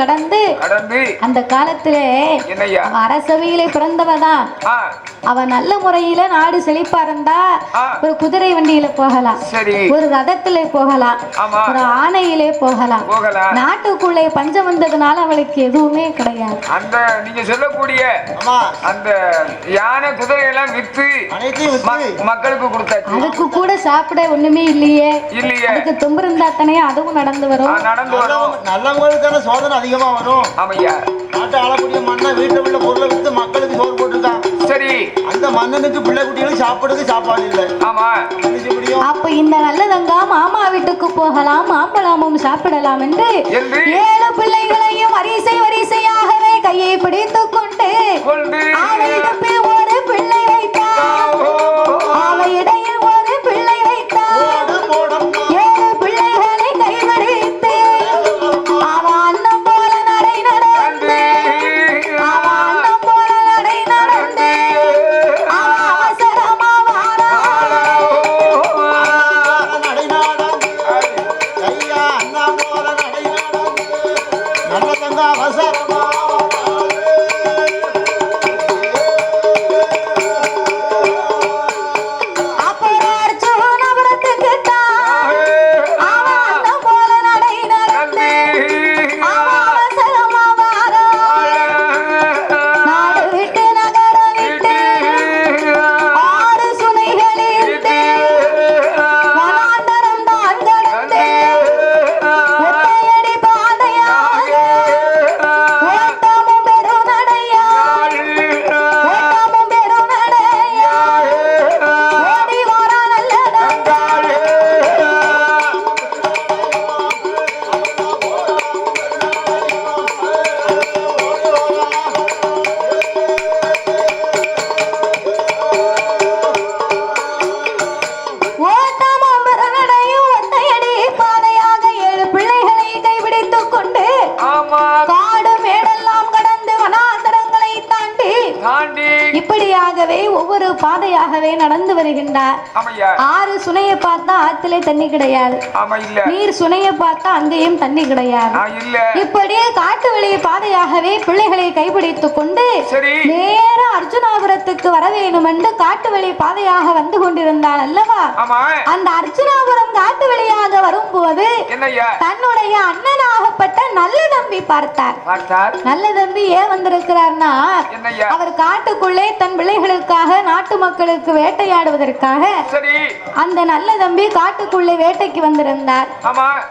கடந்து அந்த காலத்திலே அரசவையிலே பிறந்தவதான். அவன் நல்ல முறையில நாடு செழிப்பா இருந்தா ஒரு குதிரை வண்டியில போகலாம், ஒரு ரதத்திலே போகலாம், ஒரு ஆணையிலே போகலாம். நாட்டுக்குள்ளே பஞ்சம் வந்ததுனால அவளுக்கு எதுவுமே கிடையாது. அந்த நீங்க சொல்லக்கூடிய அந்த யானை குதிரை எல்லாம் வித்து மக்களுக்கு கொடுத்தாச்சு. அதுக்கு கூட சாப்பிட ஒண்ணுமே இல்லையே. அதுக்கு தும்பு இருந்தா தானே அதுவும் நடந்து வரும். நல்லவங்களுக்கு தானே சோதனை அதிகமா வரும். ஆமையா, நாட்டை ஆளக்கூடிய மண்ணை வீட்டுல உள்ள பொருளை வித்து மக்களுக்கு சோறு போட்டுருக்கான். சரி, அந்த மன்னனுக்கு பிள்ளை குட்டிகளுக்கு சாப்பிடுறதுக்கு சாப்பாடு இல்லை. ஆமா, அப்ப இந்த நல்லதங்கா மாமா வீட்டுக்கு போகலாம், மாம்பழமும் சாப்பிடலாம் என்று 7 பிள்ளைகளையும் வரிசை வரிசையாகவே கையை பிடித்துக் கொண்டு அவையிடப்பே ஒரு பிள்ளை வைத்தார். அவையிடையில் ஒரு பிள்ளை வைத்தார். 7 பிள்ளைகளை கைவிடித்து அவ அன்னம் போல நடை நடந்து அவ அன்னம் போல நடை நடந்து அவ அவசரமா வாரா நடை நாடம் ஐயா அண்ணா போல நடை நாடம் நல்லதங்க அவசரமா ஒவ்வொரு பாதையாகவே நடந்து வருகின்றார். 6 சுனையை பார்த்தா ஆத்திலே தண்ணி கிடையாது, நீர் சுனையை பார்த்தா அங்கேயும் தண்ணி கிடையாது. இப்படியே காட்டு வழி பாதையாகவே பிள்ளைகளை கைப்பிடித்துக் கொண்டு நேர அர்ஜுனாபுரத்துக்கு வர வேண்டும் என்று காட்டு வழி பாதையாக வந்து கொண்டிருந்தாள் அல்லவா. அந்த அர்ஜுனாபுரம் காட்டு வழியாக வரும்போது தன்னுடைய அண்ணனாகப்பட்ட நல்ல தம்பி பார்த்தார். நல்ல தம்பி ஏன் வந்திருக்கிறார்னா, அவர் காட்டுக்குள்ளே தன் பிள்ளைகளுக்காக நாட்டு மக்களுக்கு வேட்டையாடுவதற்காக அந்த நல்ல தம்பி காட்டுக்குள்ளே வேட்டைக்கு வந்திருந்தார்.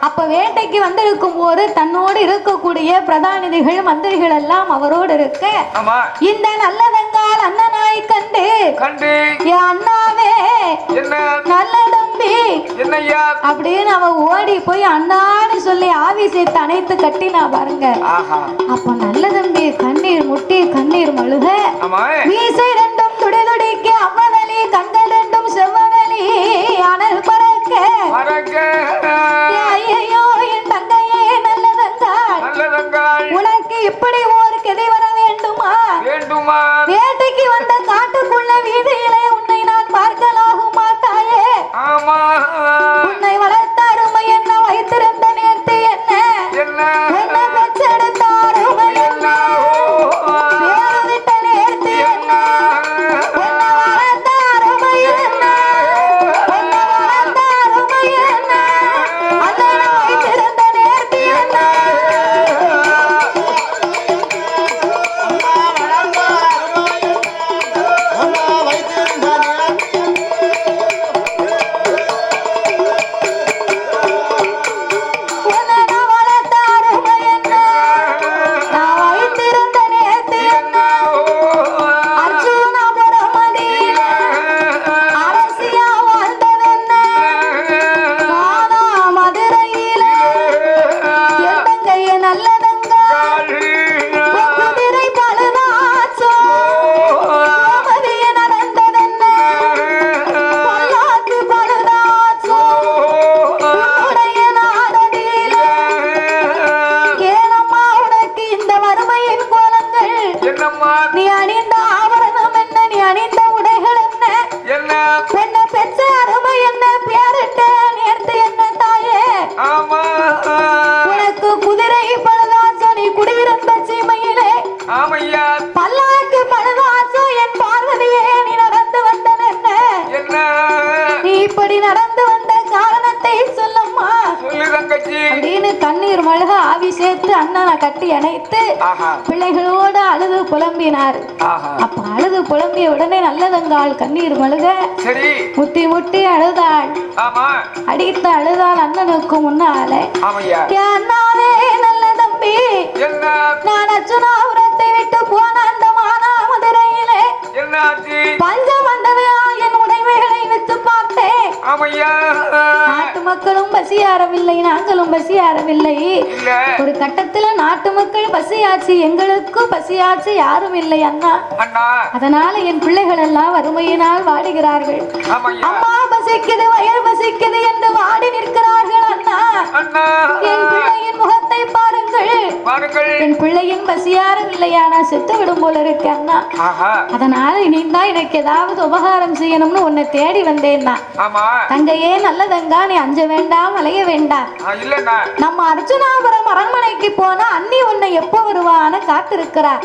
அப்ப வேட்டைக்கு வந்திருக்கும் போது தன்னோடு இருக்கக்கூடிய பிரதானிதிகள் மந்திரிகள் எல்லாம் அவரோடு இருக்க இந்த நல்லதங்கால் அண்ணனாய் கண்டு அண்ணாவே நல்ல தம்பி அப்படின்னு அவ ஓடி போய் அண்ணான்னு சொல்லி ஆவிசை தனைத்து கட்டினா பாருங்க. அப்ப நல்ல தம்பி கண்ணீர் முட்டி கண்ணீர் மழுக மீசை 2 துடிதுடிக்க அவ்வளி கண்கள் 2 செவ்வளி அனல் பறக்க ஐயோ என் தங்கையே நல்லதங்காள் உனக்கு இப்படி ஒரு கதை வர வேண்டுமா? வேட்டைக்கு வந்த காட்டுக்குள்ள வீதியிலே உன்னை நான் பார்க்கலாகும் மாட்டாயே. உன்னை வளர்த்த அருமை என்ன, வைத்திருந்த நேர்த்தி என்ன, என்ன பெற்றெடுத்த அருமை என்ன, பேரு விட்ட நேர்த்தி என்ன, என்ன வளர்த்த அருமை என்ன, என்ன வளர்த்த அருமை என்ன, அண்ணனை வைத்திருந்த நேர்த்தி என்ன. நீ அணிந்த ஆபரணம் என்ன, நீ அணிந்த உடைகள் என்ன, என்ன பெற்ற அருமை என்ன, பேரிட்ட நேர்த்து என்ன தாயே. உனக்கு குதிரை பழுதாச்சோ, நீ கண்ணீர் மல்க ஆவி சேர்த்து அண்ணனை கட்டி அணைத்து பிள்ளைகளோடு அழுது புலம்பினார். அப்ப அழுது புலம்பிய உடனே நல்லதங்காள் கண்ணீர் மல்க முட்டி முட்டி அழுதாள். அடித்து அழுதாள் அண்ணனுக்கு முன்னாலே. அண்ணாவே நல்ல தம்பி, நான் அர்ச்சுனாபுரத்தை விட்டு போன அந்த மானாமதுரையிலே பஞ்சமண்டல என் உடைமைகளை வித்து பார்த்தேன். நாட்டு மக்களும் பசியாரவில்லை, நாங்களும் பசியாரவில்லை. ஒரு கட்டத்துல நாட்டு மக்கள் பசியாச்சு, எங்களுக்கு பசியாச்சு யாரும் இல்லை அண்ணா. அதனால என் பிள்ளைகள் எல்லாம் வறுமையினால் வாடுகிறார்கள். அம்மா பசிக்குது, வயல் பசிக்குது என்று வாடி நிற்கிறார்கள் அண்ணா. என் பிள்ளையின் முகத்தை பாருங்கள், என் பிள்ளையின் பசியாரவில்லையானா செத்து விடும் போல இருக்கு அண்ணா. அதனால நீதான் எனக்கு ஏதாவது உபகாரம் செய்யணும்னு உன்னை தேடி வந்தேன்னா. தங்கையே நல்லதங்கா, நீ அஞ்ச வேண்டாம், அலைய வேண்டாம். நம்ம அர்ச்சுனாபுரம் அரண்மனைக்கு போனா அண்ணி உன்னை எப்ப வருவான்னு காத்திருக்கிறார்.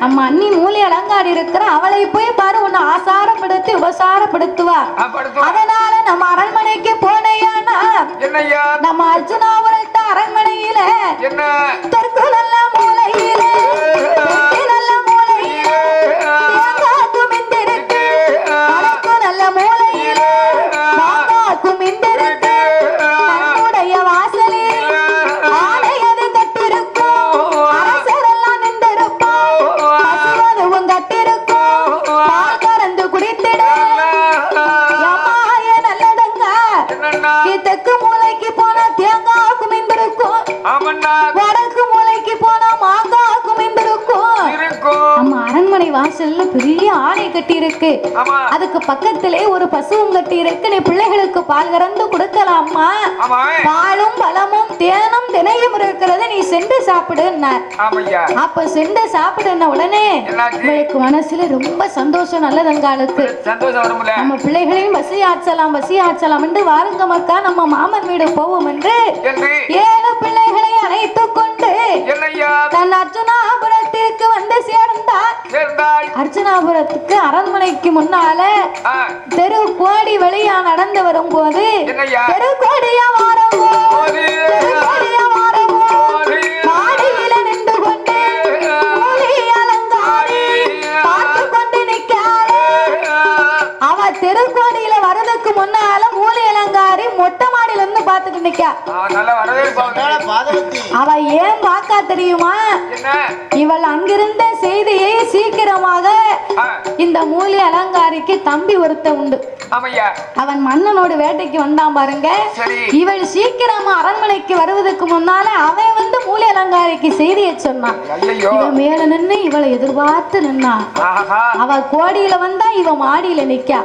நம்ம அண்ணி மூலி அலங்காடி இருக்கிற, அவளை போய் பாரு, உன்னை ஆசாரப்படுத்தி உபசாரப்படுத்துவா. அதனால நம்ம அரண்மனைக்கு போனையானா நம்ம அர்ச்சுனாபுரத்து அரண்மனையில தெற்கு நல்ல மூலையில நல்ல மூலையில நல்ல மூலையில தன்னுடைய வாசலில் ஆலையது கட்டிருக்கும், அரசரெல்லாம் நின்றிருப்போம், பசுவதுவும் கட்டிருக்கும், பால் கறந்து குடித்திட நல்லதங்க. தெற்கு மூலைக்கு போனா தேங்காய் குமிந்திருக்கும், வடக்கு மூலைக்கு போனா மாங்காய் குமிந்திருக்கும். நம்ம அரண்மனை வாசல்ல பெரிய ஆணை கட்டி இருக்கு, அதுக்கு பக்கத்திலே ஒரு பசுவும் கட்டி இருக்கு. நீ பிள்ளைகளுக்கு பால் கறந்து கொடுக்கலாமா? பாலும் பழமும் தேனும் தினையும் இருக்கிறது, நீ சென்று சாப்பிடுன்னார். அப்ப சென்று சாப்பிடுன உடனே இவளுக்கு மனசுல ரொம்ப சந்தோஷம். நல்லதங்காலுக்கு நம்ம பிள்ளைகளையும் பசி ஆச்சலாம் பசி ஆச்சலாம் என்று வாருங்க மக்கா, நம்ம மாமன் வீடு போவோம் என்று 7 பிள்ளைகளை அழைத்துக் கொண்டு தன் அர்ச்சுனாபுரத்திற்கு வந்து சேர்ந்தார். அர்ச்சுனாபுரத்துக்கு அரண்மனைக்கு முன்னால தெரு கோடி வெளியா நடந்து வரும் போது தெரு கோடியா மாறும்போது மாடியில நின்று கொண்டு மூலி அலங்காரி பார்த்து கொண்டு நிற்காரு. அவ தெருக்கோடியில வரதுக்கு முன்னால மூலி அலங்காரி மொட்டை மாடியில இருந்து பார்த்துட்டு நிக்கா. அவ ஏன் பாக்கா தெரியுமா? இவள் அங்கிருந்த செய்தியை சீக்கிரமாக இந்த மூலி அலங்காரிக்கு தம்பி ஒருத்த உண்டு. அவன் மன்னனோடு வேட்டைக்கு வந்தான் பாருங்க. இவள் சீக்கிரமா அரண்மனைக்கு வருவதற்கு முன்னால அவன் வந்து மூலி அலங்காரிக்கு செய்தியை சொன்னான். இவன் மேல நின்று இவளை எதிர்பார்த்து நின்னான். அவ கோடியில வந்தா இவ மாடியில நிக்கா.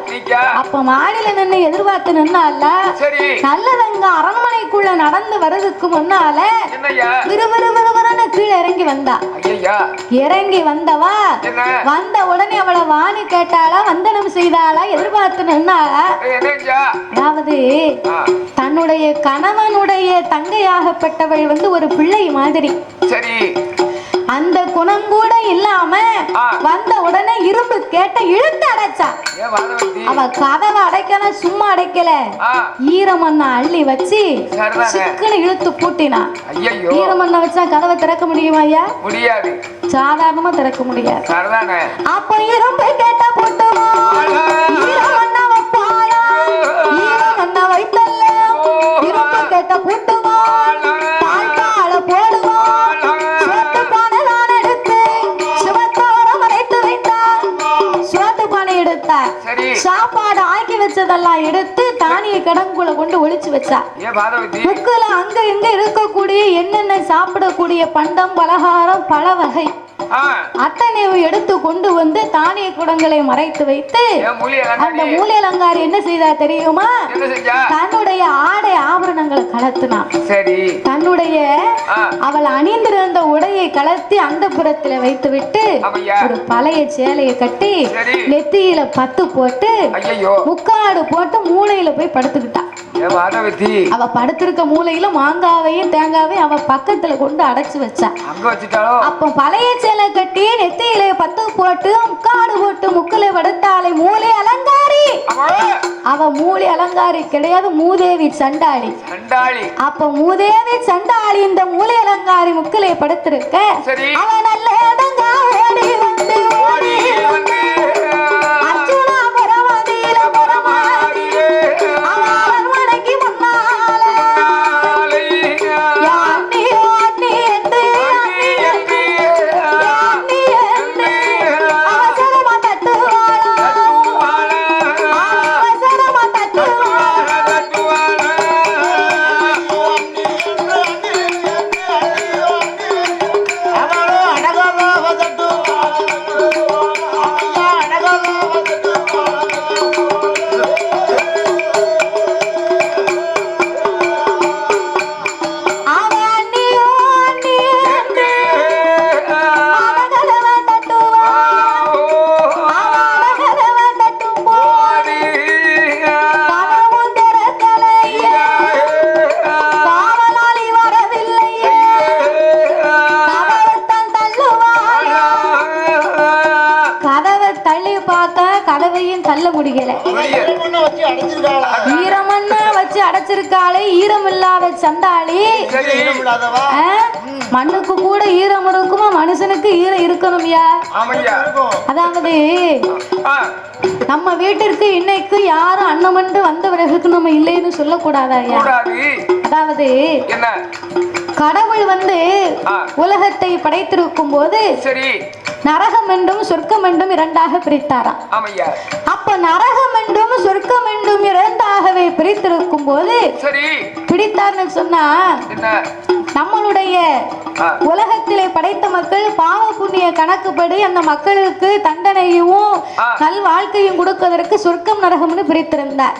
அப்ப மாடியில நின்று எதிர்பார்த்து நின்னால நல்லதங்க அரண்மனைக்குள்ள நடந்து வர்றதுக்கு முன்னால விறுவிறுவிறுவிறுன்னு கீழே இறங்கி வந்தா. இறங்கி வந்தவா வந்த உடனே அவளை வாணி கேட்டாளா, வந்தனம் செய்தாளா, எதிர்பார்த்து நின்னாளா? அதாவது தன்னுடைய கணவனுடைய தங்கையாகப்பட்டவள் வந்து ஒரு பிள்ளை மாதிரி, அந்த குணம் கூட இல்லாம வந்த உடனே இரும்பு கேட்ட இழுத்து அடைச்சா. அவ கதவை அடைக்கணும், சும்மா அடைக்கல, ஈரமண்ண அள்ளி வச்சு சிக்கன இழுத்து பூட்டினா. ஈரமண்ண வச்சா கதவை திறக்க முடியுமா ஐயா? முடியாது, சாதாரணமா திறக்க முடியாது. அப்ப இரும்பு கேட்ட போட்டுமா, ஈரமண்ண வைப்பாயா, ஈரமண்ண வைத்தல்ல, இரும்பு கேட்ட பூட்டுமா, பால்கால போடுவா, சாப்பாடு ஆக்கி வச்சதெல்லாம் எடுத்து தானிய கிடங்குல கொண்டு ஒளிச்சு வச்சா. புக்குல அங்க இங்க இருக்கக்கூடிய என்னென்ன சாப்பிடக்கூடிய பண்டம் பலகாரம் பல வகை அத்தனையும் எடுத்து கொண்டு வந்து தானிய குடங்களை மறைத்து வைத்து அந்த மூலி அலங்காரி என்ன செய்தா தெரியுமா? தன்னுடைய ஆடை ஆபரணங்களை கலத்தினான். தன்னுடைய அவள் அணிந்திருந்த உடையை கலத்தி அந்த புறத்துல வைத்து விட்டு ஒரு பழைய சேலையை கட்டி நெத்தியில 10 போட்டு முக்காடு போட்டு மூளையில போய் படுத்துக்கிட்டான். அவ படுத்திருக்க மூலையில மாங்காவையும் தேங்காவையும் அவ பக்கத்துல கொண்டு அடைச்சு வச்சா. அப்ப பழைய சேலை கட்டி நெத்தியில 10 போட்டு முக்காடு போட்டு முக்குல படுத்தாலே மூலை அலங்காரி அவ மூலி அலங்காரி கிடையாது, மூதேவி சண்டாளி. அப்ப மூதேவி சண்டாளி இந்த மூலி அலங்காரி முக்கிலே படுத்திருக்க அவன் நல்ல இடங்கா ஓடி வந்து தள்ள முடியல. ஈரமண்ண வச்சு அடைச்சிருக்காளே ஈரம் இல்லாத சண்டாளி. மண்ணுக்கு கூட ஈரம் இருக்குமா, மனுஷனுக்கு ஈரம் இருக்கணும்யா. அதாவது நம்ம வீட்டிற்கு இன்னைக்கு யாரும் அன்னமன்று வந்தவர்களுக்கு நம்ம இல்லைன்னு சொல்லக்கூடாதாயா. அதாவது கடவுள் உலகத்தை படைத்திருக்கும் போது நரகம் என்றும் சொர்க்கம் என்றும் இரண்டாக பிரித்தாராம். அப்ப நரகம் என்றும் சொர்க்கம் என்றும் இரண்டாகவே பிரித்திருக்கும் போது பிடித்தார்னு சொன்னா நம்மளுடைய உலகத்திலே படைத்த மக்கள் பாவ புண்ணிய கணக்குப்படி அந்த மக்களுக்கு தண்டனையும் நல் வாழ்க்கையும் கொடுப்பதற்கு சொர்க்கம் நரகம்னு பிரித்திருந்தார்.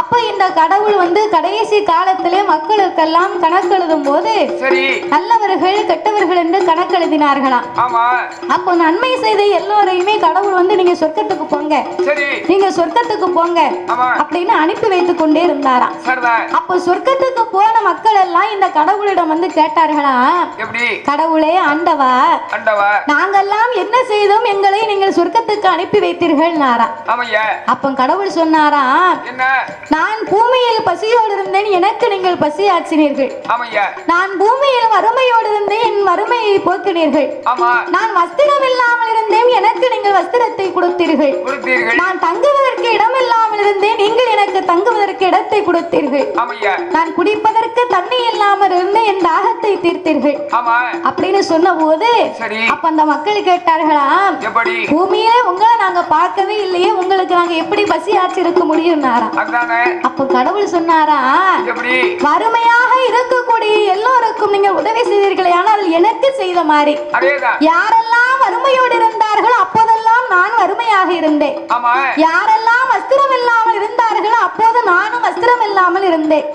அப்ப இந்த கடவுள் கடைசி காலத்திலே மக்களுக்கெல்லாம் கணக்கெழுதும் போது நல்லவர்கள் கெட்டவர்கள் என்று கணக்கெழுதினார்களாம். அப்போ நன்மை செய்த எல்லோரையுமே கடவுள் நீங்க சொர்க்கத்துக்கு போங்க, நீங்க சொர்க்கத்துக்கு போங்க அப்படின்னு அனுப்பி வைத்துக் கொண்டே இருந்தாராம். அப்போ சொர்க்கத்துக்கு போன மக்கள் எல்லாம் இந்த கடவுளிடம் கேட்டார்களா, கடவுளே ஆண்டவா, நாங்கெல்லாம் என்ன செய்தோம், எங்களை நீங்கள் சொர்க்கத்துக்கு அனுப்பி வைத்தீர்கள். அப்ப கடவுள் சொன்னாரா, நான் பூமியில் பசியோடு இருந்தேன், எனக்கு நீங்கள் பசி ஆற்றினீர்கள். நான் பூமியில் வறுமையோடு இருந்தேன், என் வறுமையை போக்கினீர்கள். நான் வஸ்திரம் இல்லாமல் இருந்தேன், எனக்கு நீங்கள் வஸ்திரத்தை கொடுத்தீர்கள். நான் தங்குவதற்கு இடம் இல்லாமல் இருந்தேன், நீங்கள் எனக்கு தங்குவதற்கு இடத்தை கொடுத்தீர்கள். நான் குடிப்பதற்கு தண்ணி இல்லாமல் இருந்தேன், என் தாகத்தை தீர்த்தீர்கள் அப்படின்னு சொன்ன போது அப்ப அந்த மக்கள் கேட்டார்களா, பூமியிலே உங்களை நாங்க பார்க்கவே இல்லையே, உங்களுக்கு நாங்க எப்படி பசி ஆச்சு இருக்க முடியும். அப்ப கடவுள் சொன்னாரா, வறுமையாக இருக்கக்கூடிய எல்லோருக்கும் நீங்க உதவி செய்தீர்களே, ஆனால் எனக்கு செய்த மாதிரி யாரெல்லாம் வறுமையோடு இருந்தார்களோ அப்போதெல்லாம் நான் வறுமையாக இருந்தேன், யாரெல்லாம் வஸ்திரம் இல்லாமல் இருந்தார்களோ அப்போது நானும் வஸ்திரம் இல்லாமல் இருந்தேன்.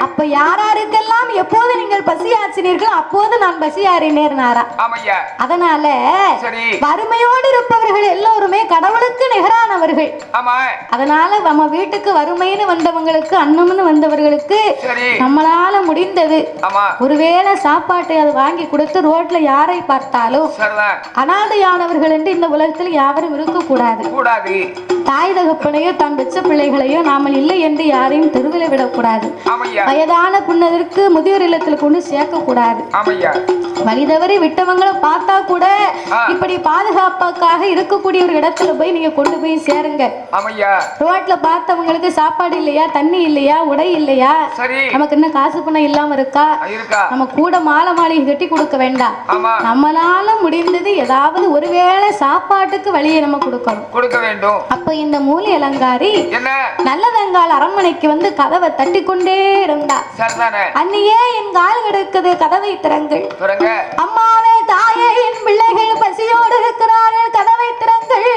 அப்ப யாராருக்கெல்லாம் எப்போது நீங்கள் பசியாற்றினீர்கள் அப்போது நான் பசியாறினேர்னாரா. அதனால வறுமையோடு இருப்பவர்கள் எல்லோருமே கடவுளுக்கு நிகரானவர்கள். அதனால நம்ம வீட்டுக்கு வறுமைன்னு வந்தவங்களுக்கு அன்னம்னு வந்தவர்களுக்கு நம்மளால முடிந்தது ஒருவேளை சாப்பாட்டை அது வாங்கி கொடுத்து ரோட்ல யாரை பார்த்தாலும் அனாதையானவர்கள் என்று இந்த உலகத்தில் யாரும் இருக்க கூடாது. தாய் தகப்பனையோ தான் பெற்ற பிள்ளைகளையோ நாமல் இல்லை என்று யாரையும் தெருவில் விடக்கூடாது. வயதான புன்னதற்கு முதியோர் இல்லத்தில் கொண்டு சேர்க்க கூடாது. வழிதவறி விட்டவங்களை பார்த்தா கூட இப்படி பாதுகாப்பாக இருக்கக்கூடிய ஒரு இடத்துல போய் நீங்க கொண்டு போய் சேருங்க. ரோட்ல பார்த்தவங்களுக்கு சாப்பாடு இல்லையா, தண்ணி இல்லையா, உடை இல்லையா, நமக்கு என்ன காசு பணம் இல்லாம இருக்கா, நம்ம கூட மாலை மாளிகை கட்டி கொடுக்க வேண்டாம். நம்மளால முடிந்தது ஏதாவது ஒருவேளை சாப்பாட்டுக்கு வழியை நம்ம கொடுக்க வேண்டும். அப்ப இந்த மூலி அலங்காரி நல்லதங்கால் அரண்மனைக்கு கதவை தட்டி கொண்டே இருந்தா. அன்னையே என் கால் கிடக்குது, கதவை திறங்கள். அம்மாவே தாயே, என் பிள்ளைகள் பசியோடு இருக்கிறார்கள், கதவை திறங்கள்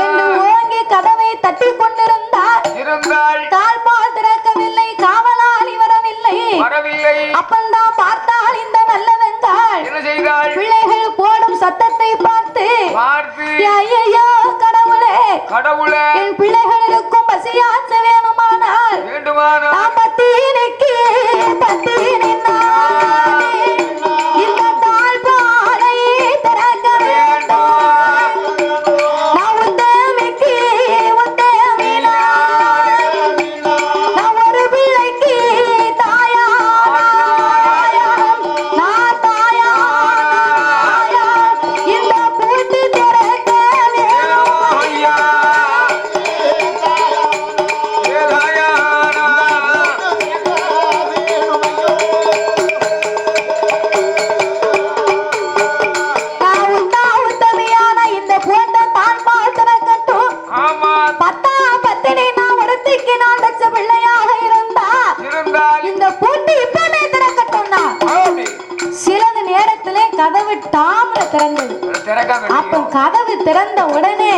என்று ஓங்கி கதவை தட்டி கொண்டிருந்தார். தாழ்பால் திறக்கவில்லை, காவலாளி வரவில்லை. அப்பந்தான் பார்த்தால் இந்த நல்லதங்கால் பிள்ளைகள் போடும் சத்தத்தை பார்த்து ஐயோ கடவுளே, என் பிள்ளைகளுக்கும் பசியாற்ற வேணுமானால் நான் பத்தினிக்கு இந்த தாழ்பாலை திறக்க வேண்டும். நான் உத்தமிக்கு கதவு டாம்ல திறந்தது. அப்ப கதவு திறந்த உடனே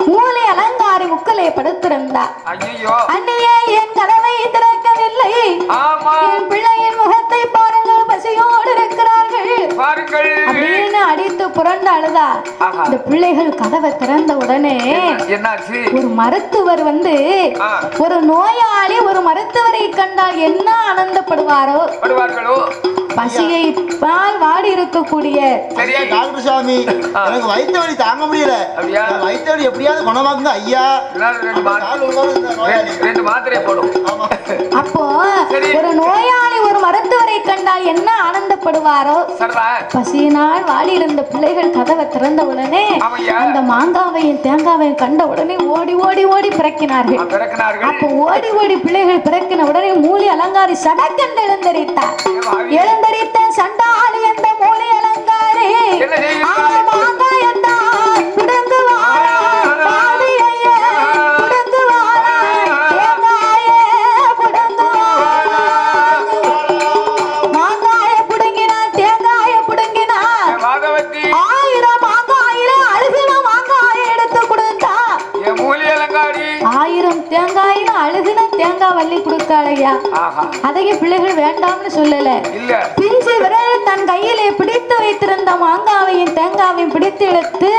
மூலை அலங்காரி முக்கலை படுத்திருந்தா. அன்னையே என் கதவை திறக்கவில்லை, என் பிள்ளையின் முகத்தை பாருங்கள், பசியோடு இருக்கிறார்கள் அப்படின்னு அடித்து புரண்டு அழுதா. இந்த பிள்ளைகள் கதவை திறந்த உடனே ஒரு மருத்துவர் வந்து, ஒரு நோயாளி ஒரு மருத்துவரை கண்டால் என்ன ஆனந்தப்படுவாரோ, பசியை பால் வாடி இருக்கக்கூடிய டாக்டர் சாமி, எனக்கு வயிற்று வலி தாங்க முடியல, வயிற்று வலி எப்படியாவது குணமாக்குங்க ஐயா. அப்போ ஒரு நோயாளி ஒரு மருத்துவரை கண்டால் என்ன ஆனந்தப்படுவாரோ, பசியினால் வாடி இருந்த பிள்ளைகள் கதவை திறந்த உடனே அந்த மாங்காவையும் தேங்காவையும் கண்ட உடனே ஓடி ஓடி ஓடி பிறக்கினார்கள். அப்போ ஓடி ஓடி பிள்ளைகள் பிறக்கின உடனே மூலி அலங்காரி சடக்கென்று எழுந்தரித்தார். எழுந்தரித்த சண்டாளி அந்த மூலி அலங்காரி மாங்காயத்தான் புடுங்குவாரா, பாதியையே புடுங்குவாரா, தேங்காயே புடுங்குவாரா. மாங்காய புடுங்கினா தேங்காய புடுங்கினா 1000 மாங்காயில அழுகின மாங்காய எடுத்து கொடுத்தா, 1000 தேங்காயில அழுகின தேங்காய் வள்ளி கொடுத்தாளையா. அதையும் பிள்ளைகள் வேண்டாம்னு சொல்லல. பிஞ்சு விரல் தன் கையிலே பிடித்து வைத்திருந்த மாங்காவையும் தேங்காவையும் பிடித்து இழுத்து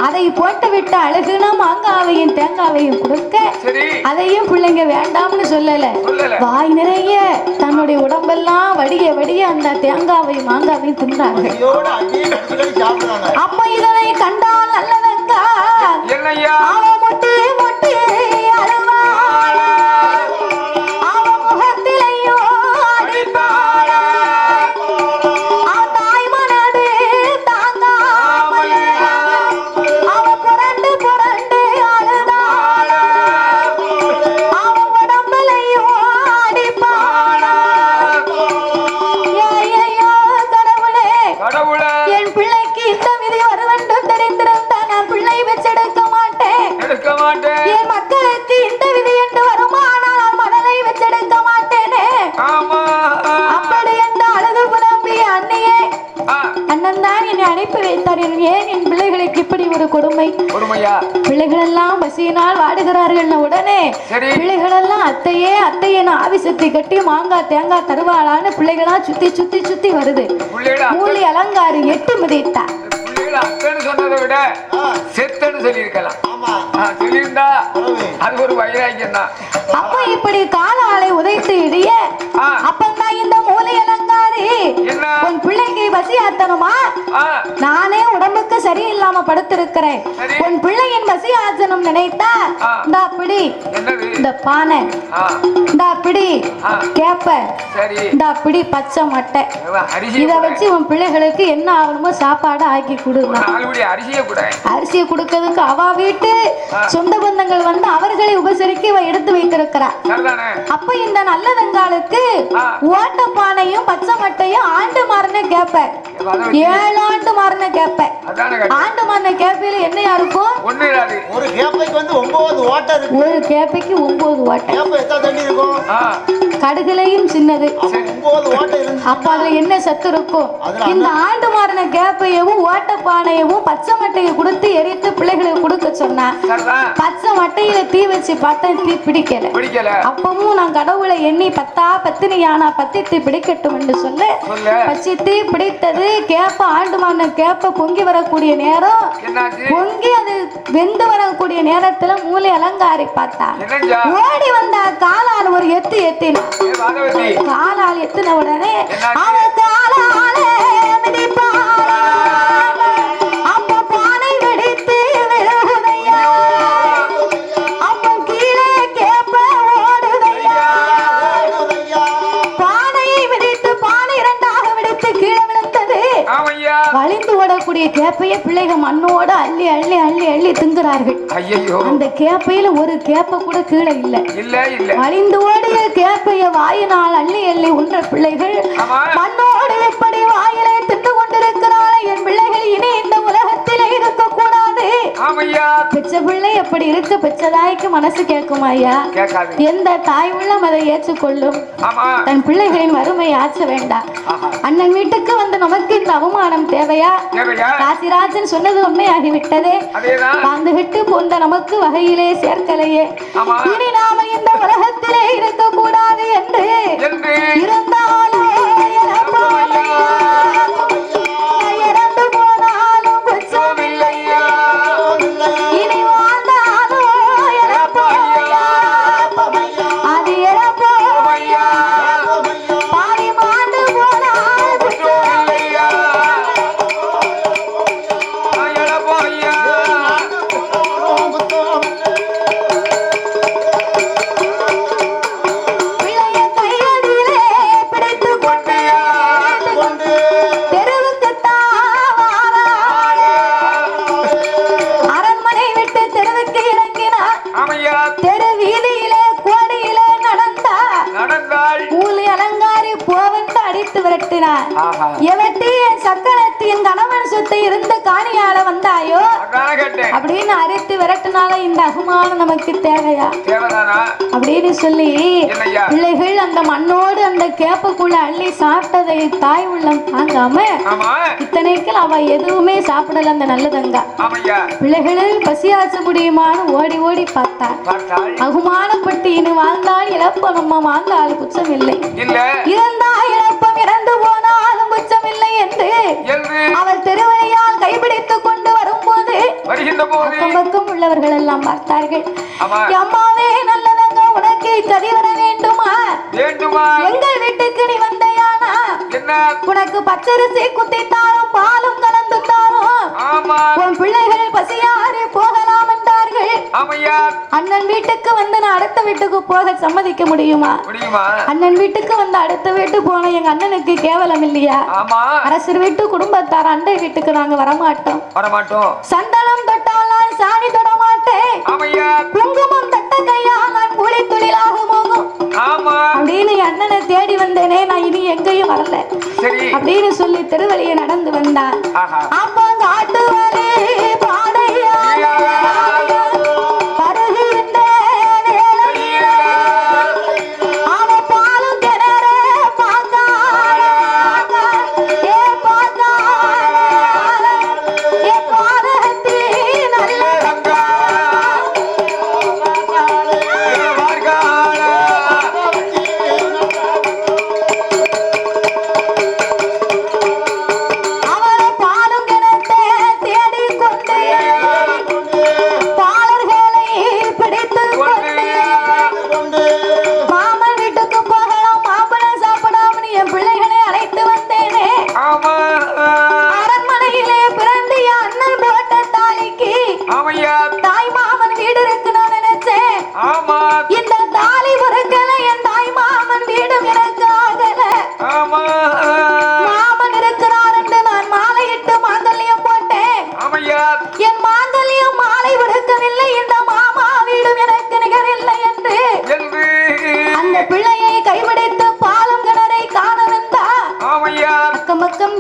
அதை போட்டு விட்டு அழுகுன மாங்காவையும் தேங்காவையும் கொடுக்க அதையும் பிள்ளைங்க வேண்டாம்னு சொல்லல. வாய் நிறைய தன்னுடைய உடம்பெல்லாம் வடிய வடிய அந்த தேங்காவையும் மாங்காவையும் தின்றார்கள். அப்ப இதனை கண்டால் நல்லதங்க அவ மொட்டி மொட்டி அழுவாள், அவ முகத்திலையோ அடிப்பாள், அவ தாய் மனது தாங்காமல் அவ புரண்டு புரண்டு அழுதாள், அவ உடம்புலையோ அடிப்பாள். ஐயையோ கடவுளே, என் பிள்ளைக்கு இந்த விதி வருவென்று தெரிந்திருந்த நான் பிள்ளை வச்செடுக்க மாட்டேன். என் மக்களுக்கு இந்த விதி என்று வருமானால் மனதை வச்செடுக்க மாட்டேனே. அப்படி என்று அழுது புலம்பிய அன்னையே, அண்ணன் தான் என்னை அனுப்பி வைத்தார், ஏன் என் பிள்ளைகளுக்கு இப்படி ஒரு கொடுமையா? பிள்ளைகள் எல்லாம் பசியினால் வாடுகிறார்கள். உடனே பிள்ளைகள் எல்லாம் அத்தையே அத்தையே ஆவிசத்தை கட்டி மாங்காய் தேங்காய் தருவாளான்னு பிள்ளைகளா சுத்தி சுத்தி சுத்தி வருது. மூலி அலங்காரி 8 மிதித்தார். சொன்னதை விட செத்தன்னு சொல்லியிருக்கலாம். சொல்லியிருந்தா அது ஒரு வைராக்கியம் தான். அப்ப இப்படி காலாலை உதைத்து இடிய அப்பந்தான் இந்த மூலி அலங்காரி, உன் பிள்ளைக்கு பசி ஆத்தணுமா? நானே உடம்புக்கு சரியில்லாம படுத்திருக்கிறேன், உன் பிள்ளையின் பசி ஆத்தணும் நினைத்தா இந்த பிடி இந்த பானை, இந்த பிடி கேப்ப, இந்த பிடி பச்சை மட்டை, இத வச்சு உன் பிள்ளைகளுக்கு என்ன ஆகணுமோ சாப்பாடு ஆக்கி கொடுங்க. அரிசியை கொடுக்கிறதுக்கு அவ வீட்டு சொந்த பந்தங்கள் வந்து அவர்களை உபசரிக்க இவ எடுத்து வைத்திருக்கிறார். அப்ப இந்த நல்லதங்காலுக்கு ஓட்ட பானையும் பச்சை மட்டையும் ஆண்டு மாறின கேப்ப, 7 ஆண்டு மாறின கேப்ப. ஆண்டு மாறின கேப்பையில என்னையா இருக்கும்? ஒரு கேப்பைக்கு வந்து 9 ஓட்டை இருக்கு. ஒரு கேப்பைக்கு 9 ஓட்டை. கேப்பை எத்தனை தண்ணி இருக்கும்? கடுகுலையும் சின்னது. 9 ஓட்டை இருக்கு. அப்ப அதுல என்ன சத்து இருக்கும்? இந்த ஆண்டு மாறின கேப்பையவும் ஓட்ட பானையவும் பச்சை மட்டையை கொடுத்து எரித்து பிள்ளைகளுக்கு கொடுக்க சொன்னா, பச்சை மட்டையில தீ வச்சு பார்த்தா தீ பிடிக்கல. அப்பவும் நான் கடவுளை எண்ணி 10 பத்தினியானா 10 தீ பிடிக்கட்டும் என்று சொல்ல 10 தீ பிடித்தது. கேப்ப ஆண்டு மாறின கேப்ப பொங்கி வரக்கூடிய நேரம், பொங்கி அது வெந்து வரக்கூடிய நேரத்துல மூலி அலங்காரி பார்த்தா ஓடி வந்தா காலால் ஒரு எத்து எத்தினா. காலால் எத்தின உடனே அவ காலால மிதிப்பாளா, அப்ப பானை வெடித்து விழுகுதையா, அப்ப கீழே கேப்ப ஓடுதையா. பானையை மிதித்து பானை 2ஆக வெடித்து கீழே விழுந்தது. வலிந்து ஓடக்கூடிய கேப்பைய பிள்ளைகள் மண்ணோட அள்ளி அள்ளி அள்ளி அள்ளி திங்குறார்கள். அந்த கேப்பையில ஒரு கேப்ப கூட கீழே இல்ல. வலிந்து ஓடிய கேப்பைய வாயினால் அள்ளி அள்ளி உண்ற பிள்ளைகள் மண்ணோடு எப்படி வாயிலை தின்று கொண்டிருக்கிறாள். என் பிள்ளைகள் இனி இந்த உலகத்திலே இருக்க கூடாது, பெற்ற பிள்ளை எப்படி இருக்க பெற்றதாய்க்கு மனசு கேட்கும் ஐயா. எந்த தாய் உள்ளம் அதை ஏற்றுக்கொள்ளும். தன் பிள்ளைகளின் வறுமை ஆற்ற வேண்டாம். அண்ணன் வீட்டுக்கு வந்து நமக்கு இந்த அவமானம் தேவையா? காசிராஜன் சொன்னது உண்மையாகிவிட்டதே. வாழ்ந்து விட்டு போந்த நமக்கு வகையிலே சேர்க்கலையே. இனி நாம இந்த உலகத்திலே இருக்க கூடாது என்று இருந்தாலும் இறந்து போனாலும் குற்றம் இல்லையா. இனி வாழ்ந்தாலும் அது இறப்போ பாதி மாண்டு போனால் குற்றம் இல்லையா. சக்கரத்தின் கணவன் சொத்தை இருந்து காணியால வந்தாயோ அப்படின்னு அரைத்து விரட்டினால இந்த அகுமானம் நமக்கு தேவையா அப்படின்னு சொல்லி பிள்ளைகள் அந்த மண்ணோடு அந்த கேப்பக்குள்ள அள்ளி சாப்பிட்டதை தாய் உள்ளம் தாங்காம இத்தனைக்கு அவ எதுவுமே சாப்பிடல அந்த நல்லதங்கா. பிள்ளைகளில் பசியாற்ற முடியுமான்னு ஓடி ஓடி பார்த்தார். அகுமானப்பட்டு இனி வாழ்ந்தால் இழப்ப நம்ம வாழ்ந்தால் குற்றம் இல்லை, இறந்தா இழப்பம் இறந்து போனாலும் குற்றம் இல்லை என்று அவர் திருவழியால் கைப்பிடித்துக் கொண்டு வரும்போது அக்கம் பக்கம் உள்ளவர்கள் எல்லாம் பார்த்தார்கள். அம்மாவே நல்லதங்க உனக்கு கதி வர வேண்டுமா? எங்கள் வீட்டுக்கு நீ வந்தையானா உனக்கு பச்சரிசி குத்தித்தாலும் பாலும் கலந்து தாரும் உன் பிள்ளைகள் பசியாறு போகலாம் என்றார்கள். அண்ணன் வீட்டுக்கு வந்து நான் அடுத்த வீட்டுக்கு போக சம்மதிக்க முடியுமா? அண்ணன் வீட்டுக்கு வந்து அடுத்த வீட்டு போன எங்க அண்ணனுக்கு கேவலம் இல்லையா? அரசர் வீட்டு குடும்பத்தார் அண்டை வீட்டுக்கு நாங்க வரமாட்டோம். சந்தனம் தொட்டால் நான் சாணி தொட மாட்டேன், குங்குமம் தட்ட கையால் நான் கூலி தொழிலாக போகும் அப்படின்னு அண்ணனை தேடி வந்தேனே. நான் இனி எங்கேயும் வரல அப்படின்னு சொல்லி திருவழியை நடந்து வந்தார். அப்ப காட்டு வழி பாதையா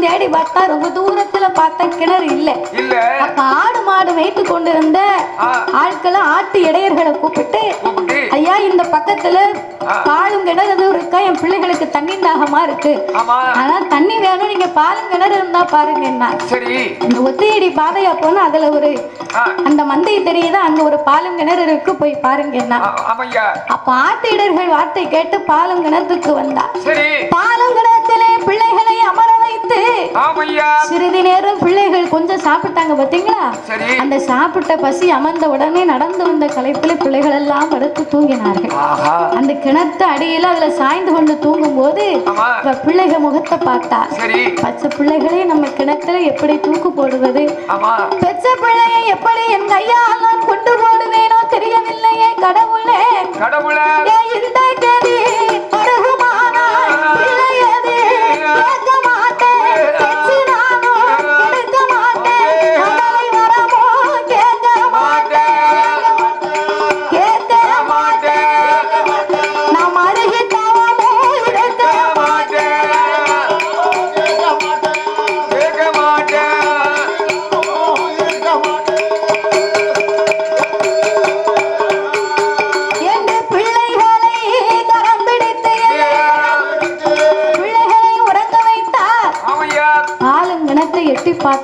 தேடி பார்த்தா ரொம்ப தூரத்துல பார்த்த கிணறு இல்ல. அப்ப ஆடு மாடு வைத்து கொண்டிருந்த ஆட்களை ஆட்டு இடையர்களை கூப்பிட்டு, ஐயா இந்த பக்கத்துல பாலும் கிணறு இருக்கா, என் பிள்ளைகளுக்கு தண்ணி தாகமா இருக்கு, ஆனா தண்ணி வேணும், நீங்க பாலும் கிணறு இருந்தா பாருங்க. இந்த ஒத்தையடி பாதையா போனா அதுல ஒரு அந்த மந்தை தெரியுதா, அங்க ஒரு பாலும் கிணறு இருக்கு, போய் பாருங்க. அப்ப ஆட்டு இடர்கள் வார்த்தை கேட்டு பாலும் கிணத்துக்கு வந்தா. பாலும் கிணத்திலே பிள்ளைகளை அமர வைத்து சிறிது நேரம் பிள்ளைகள் கொஞ்சம் சாப்பிட்டாங்க பாத்தீங்களா. அந்த சாப்பிட்ட பசி அமர்ந்த உடனே நடந்து வந்த களைப்பில் பிள்ளைகள் எல்லாம் படுத்து தூங்கினார்கள். அந்த கிணத்து அடியில அதுல சாய்ந்து கொண்டு தூங்கும் போது பிள்ளைகள் முகத்தை பார்த்தா, பச்சை பிள்ளைகளே நம்ம கிணத்துல எப்படி தூக்கு போடுவது, பெற்ற பிள்ளையை எப்படி என் கையால் நான் கொண்டு போடுவேனோ தெரியவில்லையே. கடவுளே இந்த கதி பருகுமானா பிள்ளையது கேட்க மாட்டேன், எடுக்க மாட்டேன், அவளை வரமோ கேட்க மாட்டேன், நாம் அருகிட்டவமோ எடுக்க மாட்டேன்.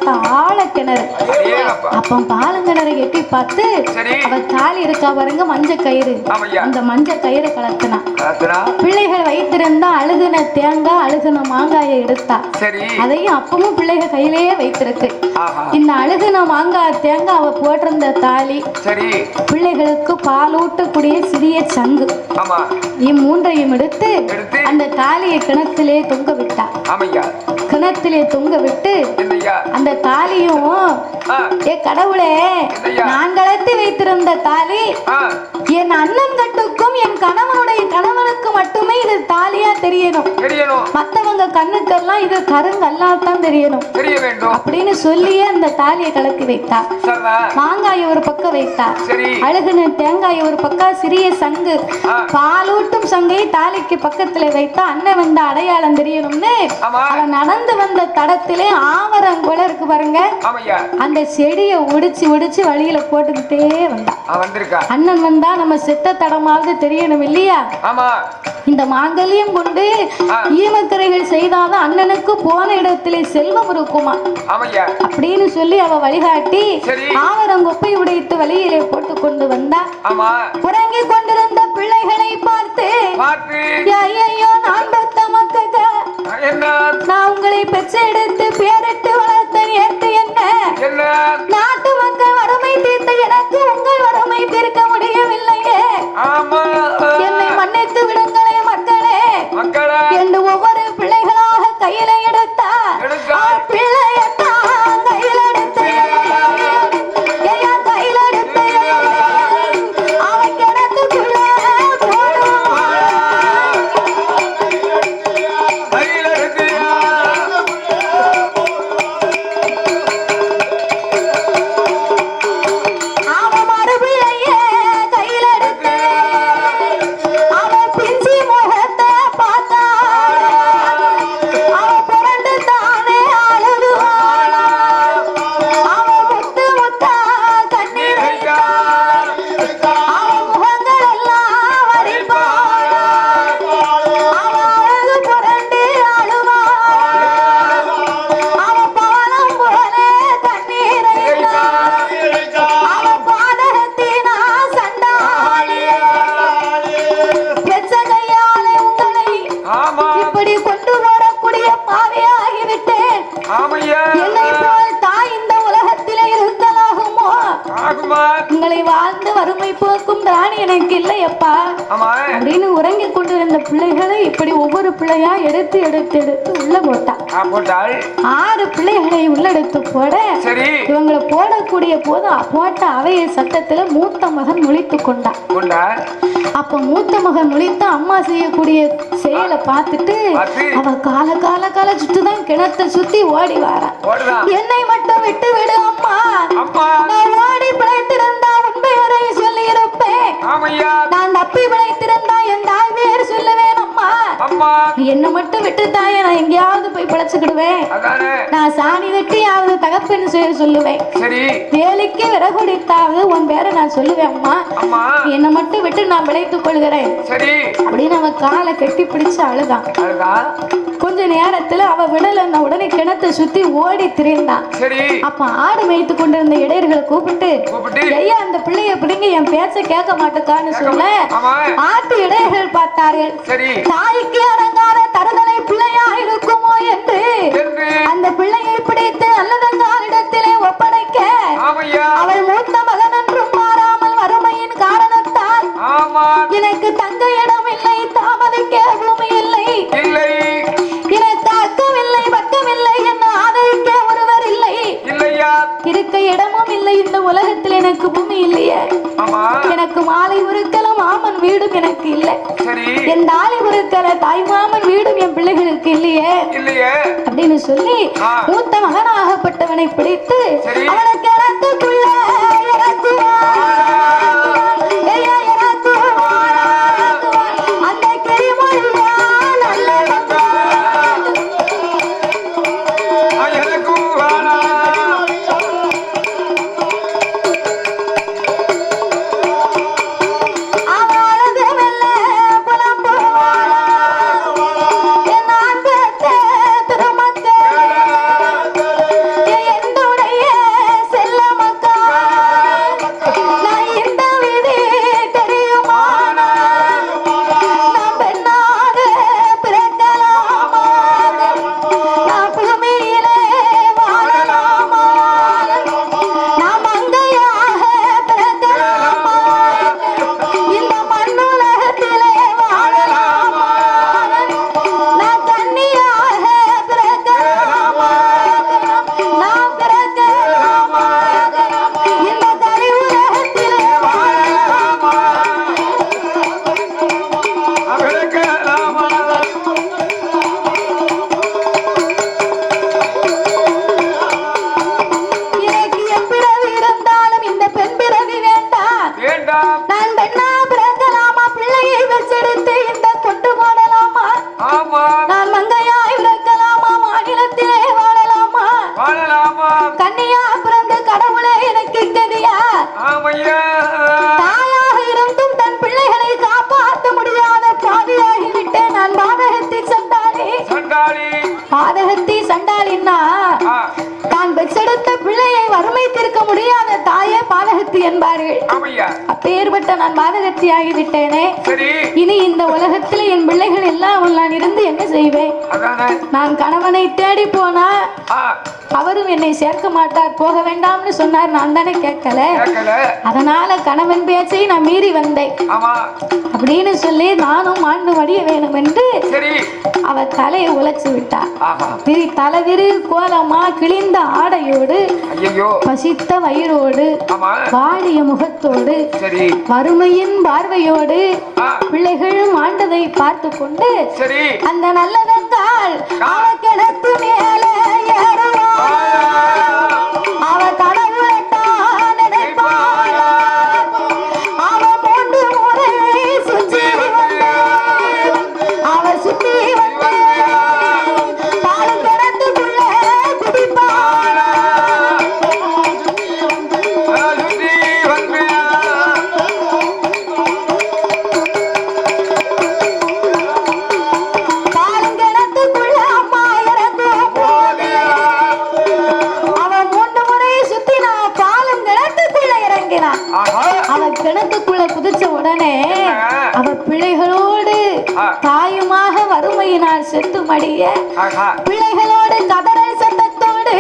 பார்த்தா ஆழ கிணறு. அப்ப பாலங்கிணறு எட்டி பார்த்து அவ தாலி இருக்கா பாருங்க மஞ்ச கயிறு, அந்த மஞ்ச கயிறு கலத்தினா பிள்ளைகள் வைத்திருந்தா அழுகுன தேங்காய் அழுகுன மாங்காயை எடுத்தா. அதையும் அப்பவும் பிள்ளைகள் கையிலேயே வைத்திருக்கு. இந்த அழுகுன மாங்காய் தேங்காய் அவ போட்டிருந்த தாலி, பிள்ளைகளுக்கு பாலூட்டக்கூடிய சிறிய சங்கு, இம்மூன்றையும் எடுத்து அந்த தாலியை கிணத்திலே தொங்க விட்டா. கிணத்திலே தொங்க விட்டு அந்த தாலியும் ஏ கடவுளே, நான் கலத்தி வைத்திருந்த தாலி என் அண்ணன் கட்டுக்கும் என் கணவனுடைய கணவனுக்கு மட்டுமே இது தாலியா தெரியணும், மத்தவங்க கண்ணுக்கெல்லாம் இது கருங்கல்லாத்தான் தெரியணும் அப்படின்னு சொல்லியே அந்த தாலியை கலத்தி வைத்தா. மாங்காயை ஒரு பக்கம் வைத்தா, அழுகுன தேங்காயை ஒரு பக்கம், சிறிய சங்கு பாலூட்டும் சங்கை தாலிக்கு பக்கத்துல வைத்தா. அண்ணன் வந்த அடையாளம் தெரியணும்னு அவன் நடந்து வந்த தடத்திலே ஆவரங்கொலை இருக்கு பாருங்க, அந்த செடியை ஒடிச்சு ஒடிச்சு வழியில போட்டுக்கிட்டே வந்தான். அண்ணன் வந்தா நம்ம செத்த தடமாவது தெரியணும் இல்லையா? இந்த மாங்கல்யம் கொண்டு ஈமக்கரைகள் செய்தாதான் அண்ணனுக்கு போன இடத்திலே செல்வம் இருக்குமா அப்படின்னு சொல்லி அவ வழிகாட்டி ஆவரங்கொப்பை உடைத்து வழியிலே போட்டு கொண்டு வந்தா. உறங்கி கொண்டிருந்த பிள்ளைகளை பார்த்து ஐயோ நான் பெத்த மக்கள், நான் உங்களை பெற்று எடுத்து பேரிட்டு வளர்த்த ஏற்று என்ன நாட்டு மக்கள் வறுமை தீர்த்த எனக்கு உங்கள் வறுமை தீர்க்க முடியவில்லையே, என்னை மன்னித்து விடுங்களே மக்களே என்று ஒவ்வொரு பிள்ளைகளாக கையில எடுத்தா. பிள்ளையத்தான் கையில் எடுத்து கையில் எடுத்து அவன் கிணத்துக்குள்ள உங்களை வாழ்ந்து வறுமை போக்கும் தான் எனக்கு இல்லையப்பா அப்படின்னு உறங்கி கொண்டிருந்த பிள்ளைகளை இப்படி ஒவ்வொரு பிள்ளையா எடுத்து எடுத்து எடுத்து உள்ள போட்டாள். 6 பிள்ளைகளை உள்ளெடுத்து போட இவங்களை போடக்கூடிய போது போட்ட அவைய சட்டத்துல மூத்த மகன் முழித்து கொண்டான். அப்ப மூத்த மகன் முழித்து அம்மா செய்யக்கூடிய செயலை பார்த்துட்டு அவ கால கால கால சுட்டுதான் கிணத்தை சுத்தி ஓடி வாரா. என்னை மட்டும் விட்டு விடு அம்மா, நான் ஓடி பிழைத்திருந்தா உண்மை வரை சொல்லி இருப்பேன், நான் தப்பி பிழைத்திருந்தா என் தாய் பேர் சொல்லுவேன் அம்மா, என்ன மட்டும் விட்டு தாய நான் எங்கேயாவது போய் பிழைச்சுக்கிடுவேன், நான் சாணி வெட்டியாவது தகப்பன்னு சொல்லுவேன், வேலைக்கு விறகுடித்தாவது உன் பேரை நான் சொல்லுவேன் அம்மா, என்னை மட்டும் விட்டு நான் பிழைத்துக் கொள்கிறேன் அப்படின்னு அவன் காலை கட்டி பிடிச்சு அழுதான். கொஞ்ச நேரத்துல அவ விடல உடனே கிணத்தை சுத்தி ஓடி திரிந்தான். அப்ப ஆடு மேய்த்து கொண்டிருந்த இடையர்களை கூப்பிட்டு ஐயா அந்த பிள்ளைய பிடிங்க என் பேச்ச கேட்க மாட்டேக்கான்னு சொல்ல ஆட்டு இடையர்கள் பார்த்தார்கள். தாய்க்கு அடங்காத தருதலை பிள்ளையா இருக்குமோ என்று அந்த பிள்ளையை பிடித்து நல்லதங்காலிடத்திலே ஒப்படைக்க அவள் மூத்த மகன் என்றும் மாறாமல் வறுமையின் காரணத்தால் எனக்கு தங்க இடம் இல்லை, தாமதிக்க பூமி இல்லை, எனக்கு அக்கமில்லை பக்கமில்லை என்று ஆதரிக்க ஒருவர் இல்லை, இருக்க இடமும் இல்லை, இந்த உலகத்தில் எனக்கு பூமி இல்லையே, எனக்கு மாலை உருக்கலும் மாமன் வீடும் எனக்கு இல்லை, என் தாலி உருக்கல தாய் மாமன் வீடும் என் பிள்ளைகளுக்கு இல்லையே அப்படின்னு சொல்லி மூத்த மகனாகப்பட்டவனை பிடித்து அவனுக்கு இறக்குள்ள அந்த கிளிமொழியா எந்த என்பார்கள். அப்பேற்பட்ட நான் மாதகத்தி ஆகிவிட்டேனே. இனி இந்த உலகத்துல என் பிள்ளைகள் எல்லாம் நான் இருந்து என்ன செய்வேன்? நான் கணவனை தேடி போனா அவரும் என்னை சேர்க்க மாட்டார், போக வேண்டாம்னு சொன்னார். நான் தானே கேட்கல. அதனால கணவன் பேச்சை நான் மீறி வந்தேன் அப்படின்னு சொல்லி நானும் மாண்டு மடிய வேணும் என்று அவ தலையை உழைச்சு விட்டார். தலைவிரி கோலமா கிழிந்த ஆடையோடு, பசித்த வயிறோடு, வாடிய முகத்தோடு, வறுமையின் பார்வையோடு பிள்ளைகள் மாண்டதை பார்த்து கொண்டு அந்த நல்லதென்றால் அவ கிணத்து மேலே அவ கடவுளைத்தான் நினைப்பாள். அவ 3 முறை சுற்றி வந்து அவ சுற்றி வந்து பால் கிணத்துக்குள்ள குதிப்பாள். பால் கிணத்துக்குள்ள அம்மா இறங்கும் போது அவ 3 முறை சுத்தினா பாலும் கிணத்துக்குள்ள இறங்கினா. அவ கிணத்துக்குள்ள குதிச்ச உடனே அவ பிள்ளைகளோடு தாயுமாக வறுமையினால் செத்து மடிய பிள்ளைகளோடு கதறல் சத்தத்தோடு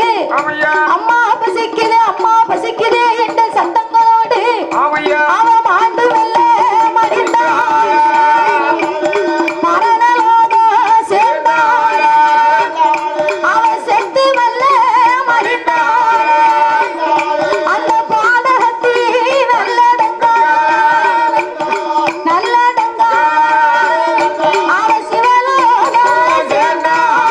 அம்மா பசிக்குது அம்மா பசிக்குது என்ற சத்தங்களோடு அவ மாண்டு வெல்ல மடிந்தாள். மரணலோகம் சேர்ந்தாள். அவ செத்து வெல்ல மடிந்தாள். அந்த பாதகத்தி நல்லடங்கா நல்லடங்கா அவ சிவலோகம் சேர்ந்தாள்.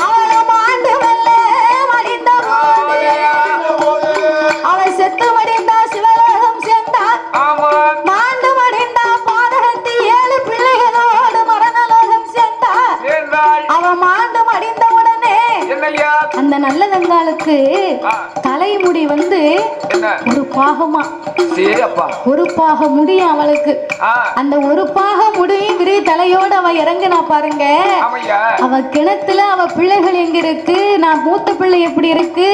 அவள மாண்டு வெல்ல மடிந்த போது அவ செத்து மடிந்தா சிவலோகம் சேர்ந்தாள். மாண்டு மடிந்தா பாதகத்தி 7 பிள்ளைகளோடு மரணலோகம் சேர்ந்தாள். அவ மாண்டு மடிந்த உடனே அந்த நல்லதங்காலுக்கு தலைமுடி வந்து ஒரு பாகமா, ஒரு பாக முடியும் அவளுக்கு. அந்த ஒரு பாக முடியும் விரி தலையோட அவ இறங்குனா பாருங்க. அவ கிணத்துல அவ பிள்ளைகள் எங்க இருக்கு, நான் மூத்த பிள்ளை எப்படி இருக்கு,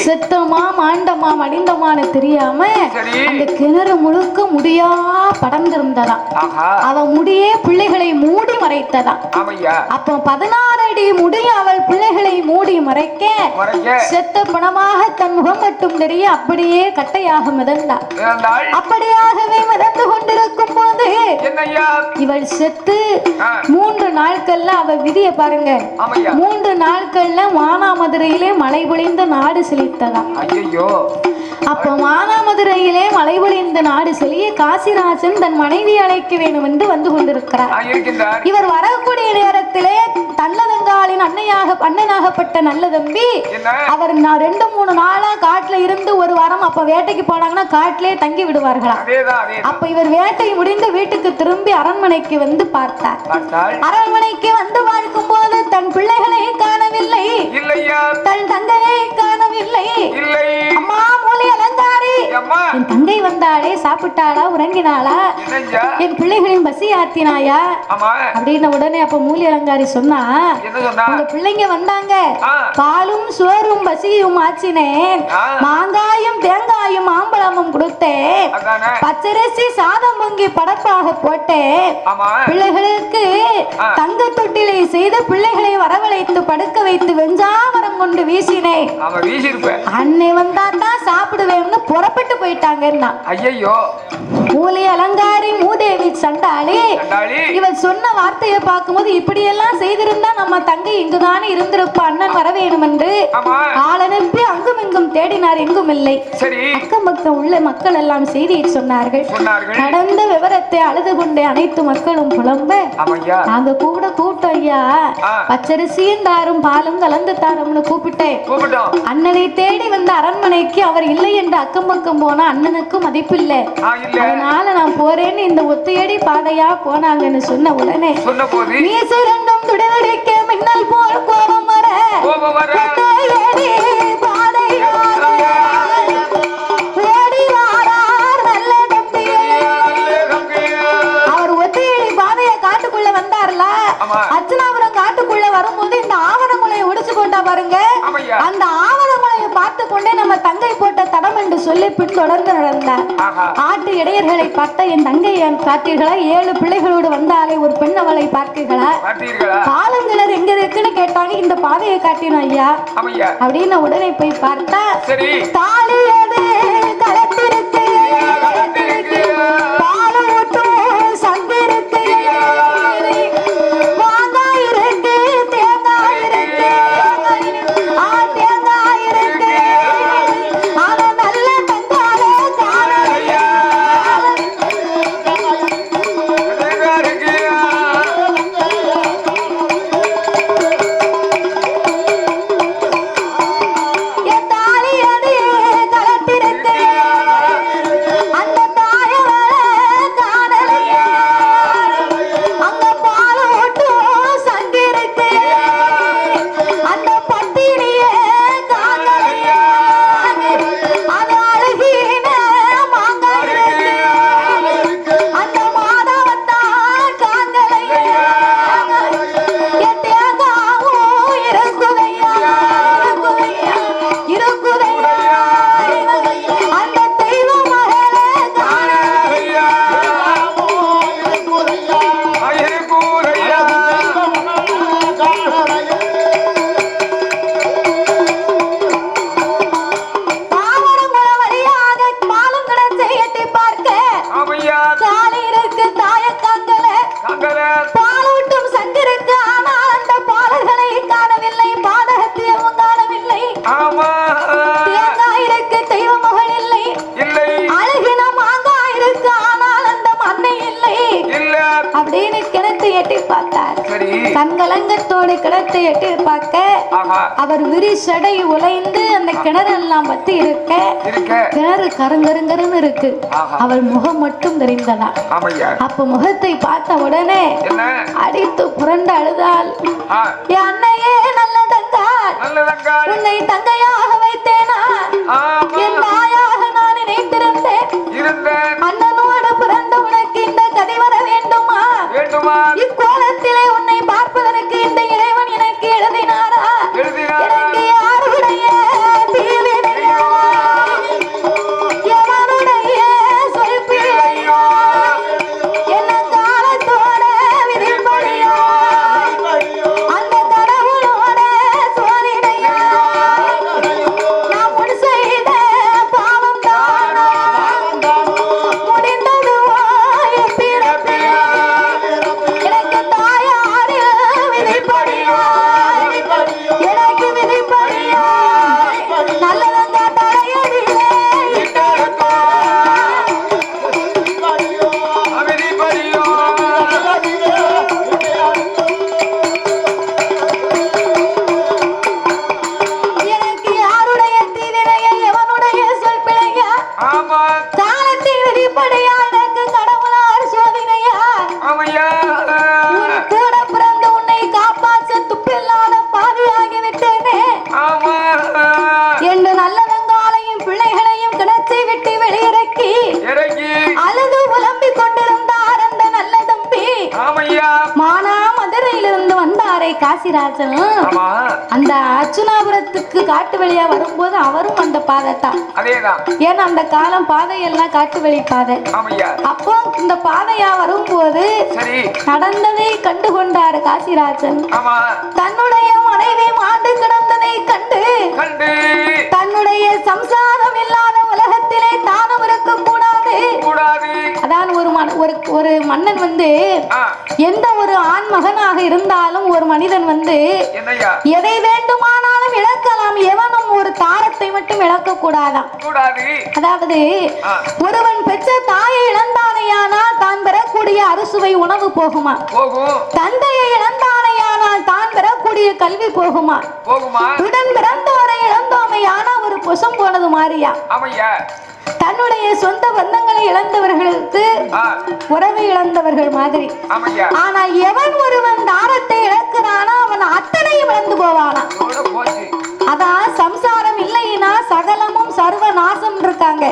செத்தமா மாண்டமா மடிந்தமான்னு தெரியாம அந்த கிணறு முழுக்க முடியா படர்ந்திருந்ததாம். அவ முடியே பிள்ளைகளை மூடி மறைத்ததாம். அப்போ 16 அடி முடிய அவள் பிள்ளைகளை மூடி மறைக்க செத்த பணமாக தன் முகம் மட்டும் தெரிய அப்படியே கட்டையாக மிதந்தாள். அப்படியாகவே மிதந்து கொண்டிருக்கும் போது இவள் செத்து 3 நாட்கள்ல அவ விதிய பாருங்க. 3 நாட்கள்ல மானாமதுரையிலே மழை பொழிந்த நாடு செழித்ததாம். அப்போ மானாமதுரையிலே மழை பொழிந்த நாடு செழிய காசிராஜன் தன் மனைவி அழைக்க வேண்டும் என்று வந்து கொண்டிருக்கிறார். இவர் வரக்கூடிய நேரத்திலே நல்லதங்காலின் அண்ணனாகப்பட்ட நல்ல தம்பி அவர் 2-3 நாளா காட்டுல இருந்து ஒரு வாரம் அப்ப வேட்டைக்கு போனாங்கன்னா காட்டிலே தங்கி விடுவார்களா. அப்ப இவர் வேட்டை முடிந்து வீட்டுக்கு திரும்பி அரண்மனைக்கு வந்து பார்த்தார். அரண்மனைக்கு வந்து பார்க்கும் போது தன் பிள்ளைகளை காணவில்லை, தன் தங்கையை காணவில்லை. அம்மா மூலி அலங்காரி, என் தங்கை வந்தாளே, சாப்பிட்டாளா, உறங்கினாளா, என் பிள்ளைகளின் பசி ஆத்தினாயா அப்படின்னு உடனே அப்ப மூலி அலங்காரி சொன்னா, உங்க பிள்ளைங்க வந்தாங்க, பாலும் சோறும் பசியும் ஆச்சினேன், மாங்காயும் தேங்காயும் மாம்பழமும் கொடுத்தேன், பச்சரிசி சாதம் பொங்கி படப்பாக போட்டேன், பிள்ளைகளுக்கு தங்க தொட்டிலை செய்து பிள்ளைகளை வரவழைத்து படுக்க வைத்து வெஞ்சாமரம் கொண்டு வீசினேன். அன்னை வந்தா தான் சாப்பிடுவேன்னு புறப்பட்டு போயிட்டாங்கன்னா. மூலி அலங்காரி மூதேவி சண்டாளி இவள் சொன்ன வார்த்தையை பார்க்கும்போது இப்படியெல்லாம் செய்திருந்தா நம்ம தங்கை இங்குதானே இருந்திருப்ப, அண்ணன் வர வேணும் என்று ஆள் அனுப்பி அங்கும் இங்கும் தேடினார், எங்கும் இல்லை. அக்கம் பக்கம் உள்ள மக்கள் எல்லாம் செய்தியை சொன்னார்கள். நடந்த விவரத்தை அழுது கொண்டே அனைத்து மக்களும் புலம்ப, நாங்க கூட கூட்டம் ஐயா, பச்சரிசியும் தாரும் பாலும் கலந்து தாரும்னு கூப்பிட்டேன். அண்ணனை தேடி வந்த அரண்மனைக்கு அவர் இல்லை என்று அக்கம் பக்கம் போனா அண்ணனுக்கு மதிப்பில்லை, அதனால நான் போறேன்னு இந்த ஒத்தையடி பாதையா போனாங்கன்னு சொன்ன உடனே மீசை ரெண்டும் துடவடிக்க மின்னல் போல் கோபம் வர ஒத்தையடி பாதையா ஓடி வாரார் நல்ல தம்பி. அவர் ஒத்தையடி பாதையை காட்டுக்குள்ள வந்த பாருங்க அந்த ஆவணமலையை பார்த்து கொண்டே நம்ம தங்கை போட்ட தடம் என்று சொல்லி பின்தொடர்ந்து நடந்தார். ஆட்டு இடையர்களை பார்த்த என் தங்கை பார்த்தீர்களா? 7 பிள்ளைகளோடு வந்தாலே ஒரு பெண் அவளை பார்த்தீர்களா? பாலங்கிணறு எங்க இருக்குன்னு கேட்டாங்க. இந்த பாதையை காட்டினோம் ஐயா அப்படின்னு உடனே போய் பார்த்தா தாலியது களத்திருக்கு, பாலூட்டும் சங்கு இருக்கு, மாங்காய் இருக்கு, தேங்காய் இருக்கு, தேங்காய் இருக்கு. ஆனா நல்ல தங்காலே காலையா கண்கலங்கத்தோடு கிணத்தை எட்டி பார்க்க அவர் விரிசடை உலைந்து அந்த கிணறெல்லாம் பத்தி இருக்க கிணறு கருங்கருங்கருன்னு இருக்கு. அவர் முகம் மட்டும் தெரிந்ததா. அப்ப முகத்தை பார்த்த உடனே அடித்து புரண்டு அழுதாள். என் அன்னையே நல்ல தங்காள், உன்னை தங்கையாக வைத்தேனா? என் தாயாக நான் நினைத்திருந்தேன். அண்ணனோடு பிறந்த உனக்கு இந்த கதை வர வேண்டுமா? இக்கோலத்திலே உன்னை பார்ப்பதற்கு இந்த இறைவன் எனக்கு எழுதினாரா? எனக்கு யாருடைய தீவினையோ, எவனுடைய சொல் பிழையோ, என்ன காலத்தோட விதிப்படியோ, அந்த கடவுளோட சோதனையோ, நான் முன் செய்த பாவம் தானோ, முடிந்ததுவோ எப்பிறப்பையோ, எனக்கு தாயாரு விதிப்படியோ, எனக்கு விதிப்படியோ, நல்லதங்க தலையடியிலே இட்டெடுத்தோ, எனக்கு யாருடைய தீவினையை, எவனுடைய சொல் பிழையா, காலத்தின் விதிப்படியா, எனக்கு கடவுளார் சோதனையா, உன் கூட பிறந்த உன்னை காப்பாற்ற துப்பில்லாத பாவியாகி விட்டேனே என்று நல்ல வெங்காலையும் பிள்ளைகளையும் கிணத்தை விட்டு வெளியிறக்கி அழுது புலம்பிக் கொண்டிருந்தார் அந்த நல்ல தம்பி. மானா மதுரையிலிருந்து வந்தாரே காசிராஜன், அந்த அச்சுனாபுரத்துக்கு காட்டு வழியா வரும்போது அவரும் அந்த பாதைத்தான். ஏன்னா அந்த காலம் பாதையெல்லாம் காட்டு வழி பாதை. அப்போ இந்த பாதையா வரும்போது நடந்ததை கண்டு கொண்டாரு காசிராஜன். தன்னுடைய மனைவி மாண்டு கிடந்ததை கண்டு தன்னுடைய சம்சாரம் இல்லாத உலகத்திலே தானம் இருக்க கூடாது. அதான் ஒரு மன்னன் வந்து எந்த ஒரு ஆண் மகனாக இருந்தாலும் ஒரு மனிதன் வந்து எதை வேண்டுமானாலும் இழக்கலாம், எவனும் ஒரு தாரத்தை மட்டும் இழக்க கூடாதான். அதாவது ஒருவன் பெற்ற தாயை இழந்தானையானால் தான் பெறக்கூடிய அறுசுவை உணவு போகுமா? தந்தையை இழந்தானையானால் தான் பெறக்கூடிய கல்வி போகுமா? உடன் பிறந்தோரை இழந்தோமையானா ஒரு பொசம் போனது மாறியா? தன்னுடைய சொந்த பந்தங்களை இழந்தவர்களுக்கு உறவை இழந்தவர்கள் மாதிரி. ஆனா எவன் ஒருவன் தாரத்தை இழக்கிறானா அவன் அத்தனையும் இழந்து போவானா. அதான் சம்சாரம் இல்லைன்னா சகலமும் சர்வ நாசம் இருக்காங்க.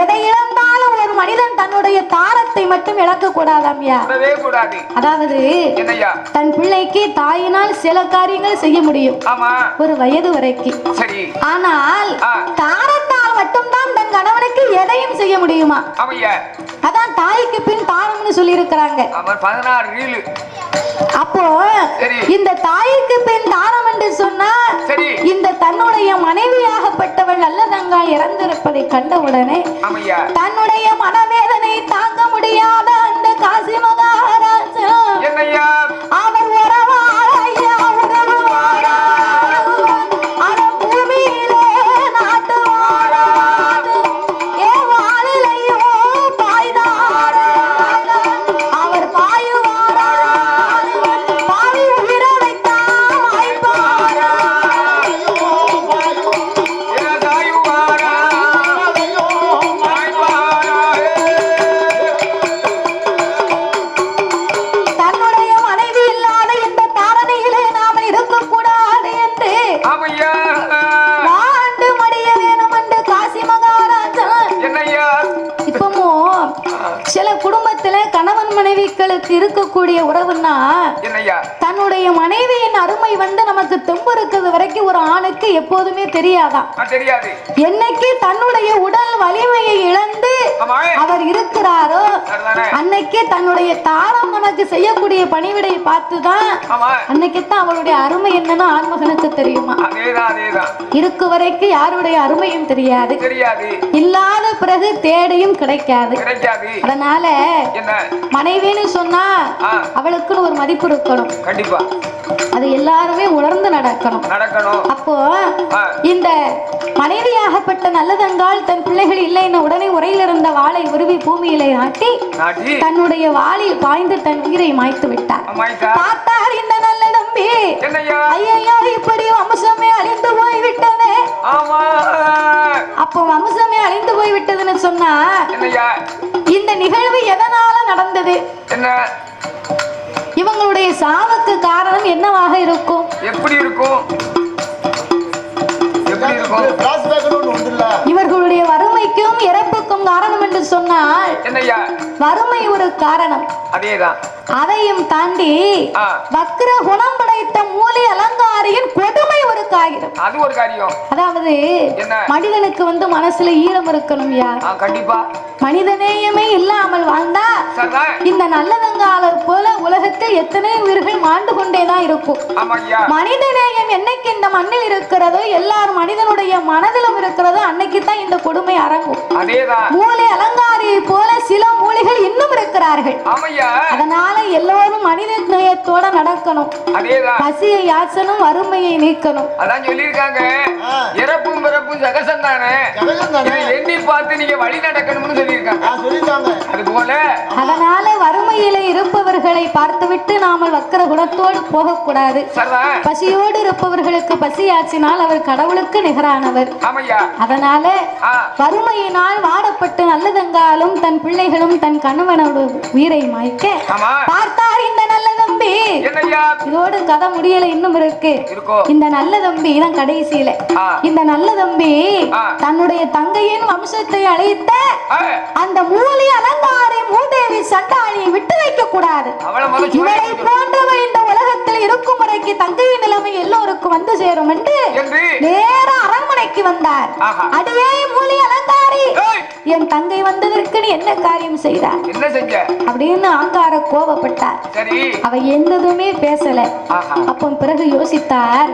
எதை இழந்தாலும் ஒரு ஒரு மனிதன் தன்னுடைய தாரத்தை மட்டும் இழக்க கூடாதாம்யா. கூடாது. அதாவது தன் பிள்ளைக்கு தாயினால் சில காரியங்கள் செய்ய முடியும் ஒரு வயது வரைக்கும். ஆனால் தாரத்தால் மட்டும்தான் தன் கணவனுக்கு எதையும் செய்ய முடியுமா? அதான் தாய்க்கு பின் தாரம்னு சொல்லி இருக்கிறாங்க. அப்போ இந்த தாய்க்கு பின் தாரம் என்று சொன்னா இந்த தன்னுடைய மனைவியாகப்பட்டவள் நல்லதங்கா இறந்திருப்பதை கண்டவுடனே தன்னுடைய மனவேதனை தாங்க முடியாத அந்த காசி மகாராஜா அவர் உறவாரையா உறவாரா பூமியிலே நாட்டு வாராது ஏ வாழிலையோ பாய்தாரா அவர் பாயுவாரா பாவி உயிரை வைத்தான் வாய்ப்பாரா தன்னுடைய மனைவி இல்லாத இந்த தாரணையிலே நாம இருக்கக்கூடாது என்று வாண்டு மடிய வேணும் என்று காசி மகாராஜா. இப்பவும் சில குடும்பத்துல கணவன் மனைவிகளுக்கு இருக்கக்கூடிய உறவுன்னா தன்னுடைய மனைவியின் அருமை வந்து நமக்கு தெம்பு இருக்கிறது வரைக்கும் ஒரு ஆணுக்கு எப்போதுமே தெரியாதான். என்னைக்கு தன்னுடைய உடல் வலிமையை இழந்து அவர் இருக்கிறாரோ அன்னைக்கு தன்னுடைய தாரம் நமக்கு செய்யக்கூடிய பணிவிடையை பார்த்துதான் அன்னைக்குத்தான் அவருடைய அருமை என்னன்னு ஆண்மகனுக்கு தெரியுமா? இருக்கு வரைக்கும் யாருடைய அருமையும் தெரியாது. இல்லாத பிறகு தேடியும் கிடைக்காது. அதனால மனைவின்னு சொன்னா அவளுக்குன்னு ஒரு மதிப்பு இருக்கணும். கண்டிப்பா அது எல்லாருமே உணர்ந்து நடக்கணும். அப்போ இந்த மனைவியாகப்பட்ட நல்லதங்கால் தன் பிள்ளைகள் இல்லை என உடனே உரையில் இருந்த வாளை உருவி பூமியிலே ஆட்டி தன்னுடைய வாளில் பாய்ந்து தன் உயிரை மாய்த்து விட்டார். பார்த்தார் இந்த நல்ல நம்பி, ஐயோ இப்படி வம்சமே அழிந்து போய் விட்டதே. அப்போ வம்சமே அழிந்து போய் விட்டதுன்னு சொன்னா இந்த நிகழ்வு எதனால நடந்தது? இவங்களுடைய சாவுக்கு காரணம் என்னவாக இருக்கும்? எப்படி இருக்கும்? இவர்களுடைய வறுமைக்கும் இறப்புக்கும் காரணம் என்று சொன்னால் வறுமை ஒரு காரணம். அதையும் தாண்டி வக்ர குணம் படைத்த மூலி அலங்காரியின் கொடுமை ஒரு காரியம். அது ஒரு காரியம். அதாவது மனிதனுக்கு வந்து மனசுல ஈரம் இருக்கணும். யார் கண்டிப்பா மனிதநேயமே இல்லாமல் வாழ்ந்தா இந்த நல்லதங்கால போல உலகத்தில் எத்தனை உயிர்கள் மாண்டு கொண்டேதான் இருக்கும். மனிதநேயம் என்னைக்கு இந்த மண்ணில் இருக்கிறதோ எல்லாரும் மனிதனுடைய மனதிலும் இருக்கிறதோ அன்னைக்கு தான் இந்த கொடுமை அரங்கும். மூலி அலங்காரியை போல சில மூலிகள் இன்னும் இருக்கிறார்கள். அதனால எல்லோரும் மனித நேயத்தோட நடக்கணும். பசியை யாச்சனும் வறுமையை நீக்கணும். அதான் சொல்லியிருக்காங்க, இறப்பும் பிறப்பும் சகசம் தானே, எண்ணி பார்த்து நீங்க வழி நடக்கணும்னு சொல்லியிருக்காங்க. அது போல அதனால வறுமையில இருப்பவர்களை பார்த்துவிட்டு நாம வக்கர குணத்தோடு போகக்கூடாது. பசியோடு இருப்பவர்களுக்கு பசி ஆச்சினால் அவர் கடவுளுக்கு நிகரானவர். அதனால வறுமையினால் வாடப்பட்டு நல்லதங்காலும் தன் பிள்ளைகளும் தன் கணவனோட உயிரை மாய்க்க பார்த்தார் இந்த நல்ல தம்பி. இதோடு கதை முடியல, இன்னும் இருக்கு. இந்த நல்ல தம்பி தான் கடைசியில. இந்த நல்ல தம்பி தன்னுடைய தங்கையின் வம்சத்தை அழைத்த அந்த மூலி அலங்காரி மூதேவி சண்டாளியை விட்டு வைக்க கூடாது. இவரை போன்றவர் இந்த உலகத்தில் இருக்கும் வரைக்கு தங்கையின் நிலைமை எல்லோருக்கும் வந்து சேரும் என்று நேர அரண்மனைக்கு வந்தார். அடியே மூலி அலங்காரி, என் தங்கை வந்ததற்கு நீ என்ன காரியம் செய்தார்? என்ன செஞ்ச அப்படின்னு ஆங்கார கோபப்பட்டார். அவ எந்ததுமே பேசல. அப்போ பிறகு யோசித்தார்,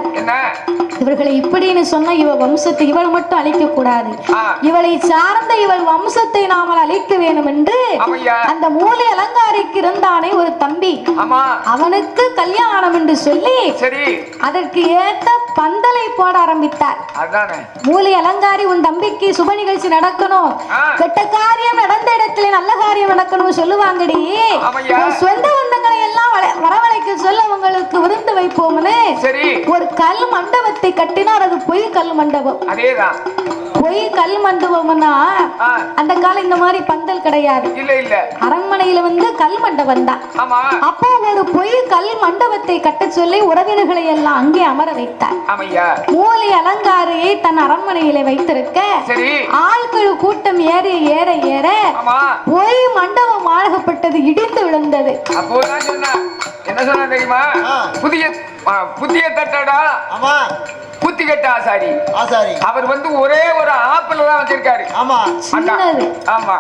இவர்களை இப்படின்னு சொன்னா இவ வம்சத்தை இவள் மட்டும் அழிக்க கூடாது, இவளை சார்ந்த இவள் வம்சத்தை நாமல் அழிக்க வேண்டும் என்று அந்த மூலி அலங்காரிக்கு இருந்தானே ஒரு தம்பி, அவனுக்கு கல்யாணம் என்று சொல்லி அதற்கு ஏற்ற பந்தலை போட ஆரம்பித்தார். மூலி அலங்காரி, உன் தம்பிக்கு சுப நிகழ்ச்சி நடக்கணும், கெட்ட காரியம் நடந்த இடத்துல நல்ல காரியம் நடக்கணும் சொல்லுவாங்கடி, சொந்த பந்தங்களை எல்லாம் வரவழைக்க சொல்ல உங்களுக்கு விருந்து வைப்போம்னு ஒரு கல் மண்டபத்தை கட்டினார். அது பொய் கல் மண்டபம். பொய் கல் மண்டபம்னா அந்த காலம் இந்த மாதிரி பந்தல் கிடையாது. இல்ல இல்ல, அரண்மனையில கல் மண்டபம் தான். ஆமா. அப்போ ஒரு பொய் கல் மண்டபத்தை கட்ட சொல்லி உறவினர்களை எல்லாம் அங்கே அமர வைத்தார். ஆமையா. மூலை அலங்காரியை தன் அரண்மனையில வைத்திருக்க சரி, ஆட்கள் கூட்டம் ஏற ஏற ஏற பொய் மண்டபம் ஆழப்பட்டது, இடிந்து விழுந்தது. அப்போதான் சொன்னா என்ன சொன்னா தெரியுமா? புதிய புதிய கட்டடா. ஆமா, புத்தி கட்ட ஆசாரி. ஆசாரி அவர் ஒரே ஒரு ஆப்பிள் தான் வச்சிருக்காரு. ஆமா, சின்னது. ஆமா,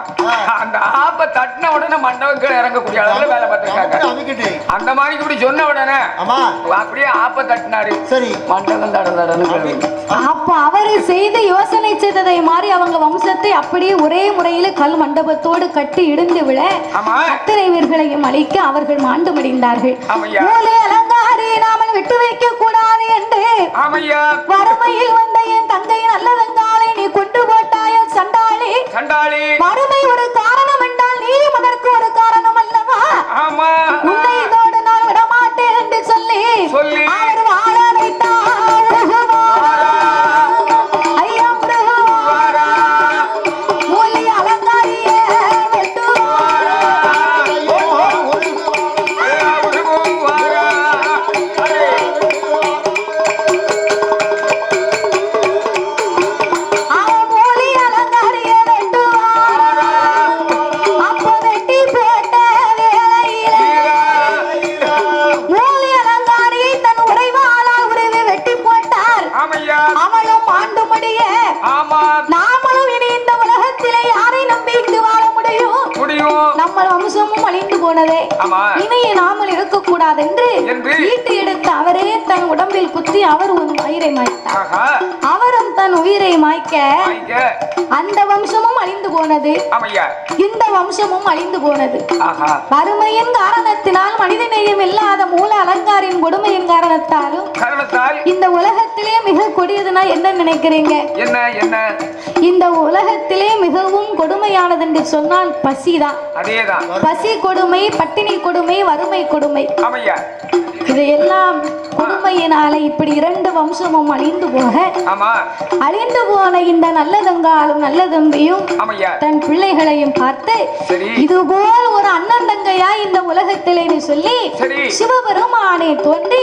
அந்த ஆப்ப தட்டின உடனே மண்டபம் இறங்கக்கூடிய அளவுல வேலை பார்த்திருக்காங்க. அந்த மாதிரி இப்படி சொன்ன உடனே ஆமா அப்படியே ஆப்ப தட்டினாரு. சரி, மண்டபம் தடதடன்னு. அப்ப அவரு செய்த யோசனை செய்ததை மாதிரி அவங்க வம்சத்தை அப்படியே ஒரே முறையில கல் மண்டபத்தோடு கட்டி இடிந்து விட அத்தனை வீர்களையும் அழிக்க அவர்கள் மாண்டு மடிந்தார்கள். மூலை அலங்காரி நாமல் விட்டு வைக்க கூடாது என்று வறுமையில் வந்த என் தங்கையின் நல்லதங்காலை நீ கொண்டு போட்டாய சண்டாளி. சண்டாளி வறுமை ஒரு காரணம் என்றால் நீ அதற்கு ஒரு காரணம் அல்லவா? ஆமா, உன்னை இதோடு நான் விடமாட்டேன் என்று சொல்லி அவர் வாழ வைத்தார். நாமல் இருக்கக்கூடாது என்று ஈட்டு எடுத்து அவரே தன் உடம்பில் குத்தி அவர் உயிரை மாய்த்தார். அவரும் தன் உயிரை மாய்க்க அந்த வம்சமும் அழிந்து போனது, இந்த வம்சமும் அழிந்து போனது. வறுமையின் காரணத்தினால் மனித நேயம் இல்லாத மூல அலங்காரின் கொடுமையின் காரணத்தாலும் இந்த உலகத்திலே மிக கொடியதுனா என்ன நினைக்கிறீங்க? என்ன என்ன இந்த உலகத்திலே மிகவும் கொடுமையானது என்று சொன்னால் பசிதான். பசி கொடுமை, பட்டினி கொடுமை, வறுமை கொடுமை. இதையெல்லாம் கொடுமையினால இப்படி இரண்டு வம்சமும் அழிந்து போக அழிந்து போன இந்த நல்லதங்காலும் நல்ல தம்பியும் தன் பிள்ளைகளையும் பார்த்து இதுபோல் ஒரு அண்ணன் தங்கையா இந்த உலகத்திலே சொல்லி சிவபெருமானே தோன்றி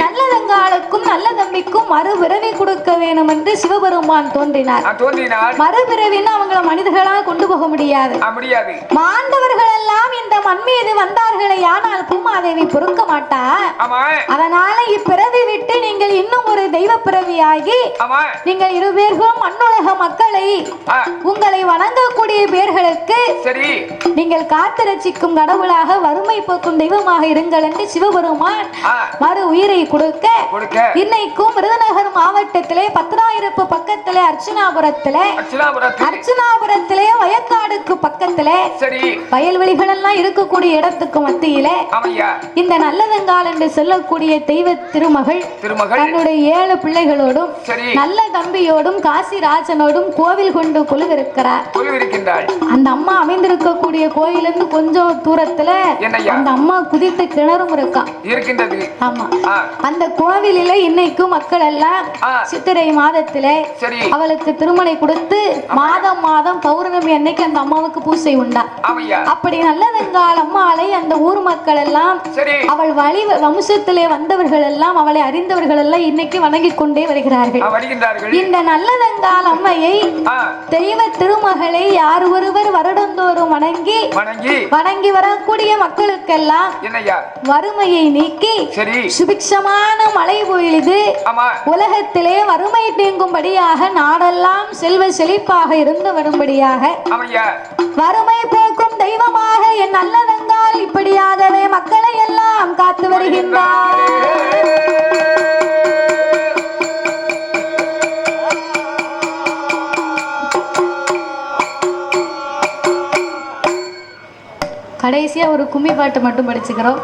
நல்லதங்காலுக்கும் நல்ல தம்பிக்கும் மறுபிறவி கொடுக்க வேண்டும் என்று சிவபெருமான் தோன்றினார். மறுபிறவின்னு அவங்கள மனிதர்களா கொண்டு போக முடியாது. மாண்டவர்கள் எல்லாம் இந்த மண் மீது வந்தார்களே, ஆனால் பூமாதேவி பொறுக்க மாட்டா. அதனால இப்பிறவி விட்டு நீங்கள் இன்னும் ஒரு தெய்வ பிறவியாகி நீங்கள் இருபேர்களும் மண்ணுலக மக்களை உங்களை வணங்கக்கூடிய பேர்களுக்கு நீங்கள் காத்து ரட்சிக்கும் கடவுளாக வறுமை போக்கும் தெய்வமாக இருங்கள் என்று சிவபெருமான் மறு உயிரை கொடுக்க இன்னைக்கும் விருதுநகர் மாவட்டத்திலே 10,000 பக்கத்திலே அர்ச்சனாபுரத்திலே வயக்காடுக்கு பக்கத்திலே வயல்வெளிகள் எல்லாம் இருக்கக்கூடிய இடத்துக்கு மத்தியிலே இந்த நல்லதங்கால் என்று சொல்லக்கூடிய தெய்வ திருமகள் தன்னுடைய 7 பிள்ளைகளோடும் நல்ல தம்பியோடும் காசிராஜனோடும் கோவில் கொண்டு கொலுவிருக்கிறார். அந்த அம்மா அமைந்திருக்கக்கூடிய கோயிலிருந்து கொஞ்சம் தூரத்துல அந்த அம்மா குதித்த கிணறும் இருக்கின்றது. ஆமா, அந்த கோவிலில இன்னைக்கும் மக்கள் எல்லாம் சித்திரை மாதத்திலே அவளுக்கு திருமணை கொடுத்து மாதம் மாதம் பௌர்ணமி அன்னைக்கு அந்த அம்மாவுக்கு பூசை உண்டா. அப்படி நல்லதங்கால் அம்மாளை அந்த ஊர் மக்கள் எல்லாம் அவள் வழி வம்சத்திலே வந்தவர்கள் எல்லாம் அவளை அறிந்தவர்கள் எல்லாம் இன்னைக்கு வணங்கி கொண்டே வருகிறார்கள். இந்த நல்லதங்கால் அம்மையை தெய்வ திருமகளை யார் ஒருவர் வருடந்தோறும் வணங்கி வரக்கூடிய மக்களுக்கெல்லாம் வறுமையை நீக்கி சுபிக்ஷமான மழை பொழிது உலகத்திலே வறுமை நீங்கும்படியாக நாடெல்லாம் செல்வ செழிப்பாக இருந்து வரும்படியாக வறுமை போக்கும் தெய்வமாக என் நல்லதங்கால் இப்படியாகவே மக்களை எல்லாம் காத்து வருகின்றார். கடைசியா ஒரு கும்மி பாட்டு மட்டும் படிச்சுக்கிறோம்.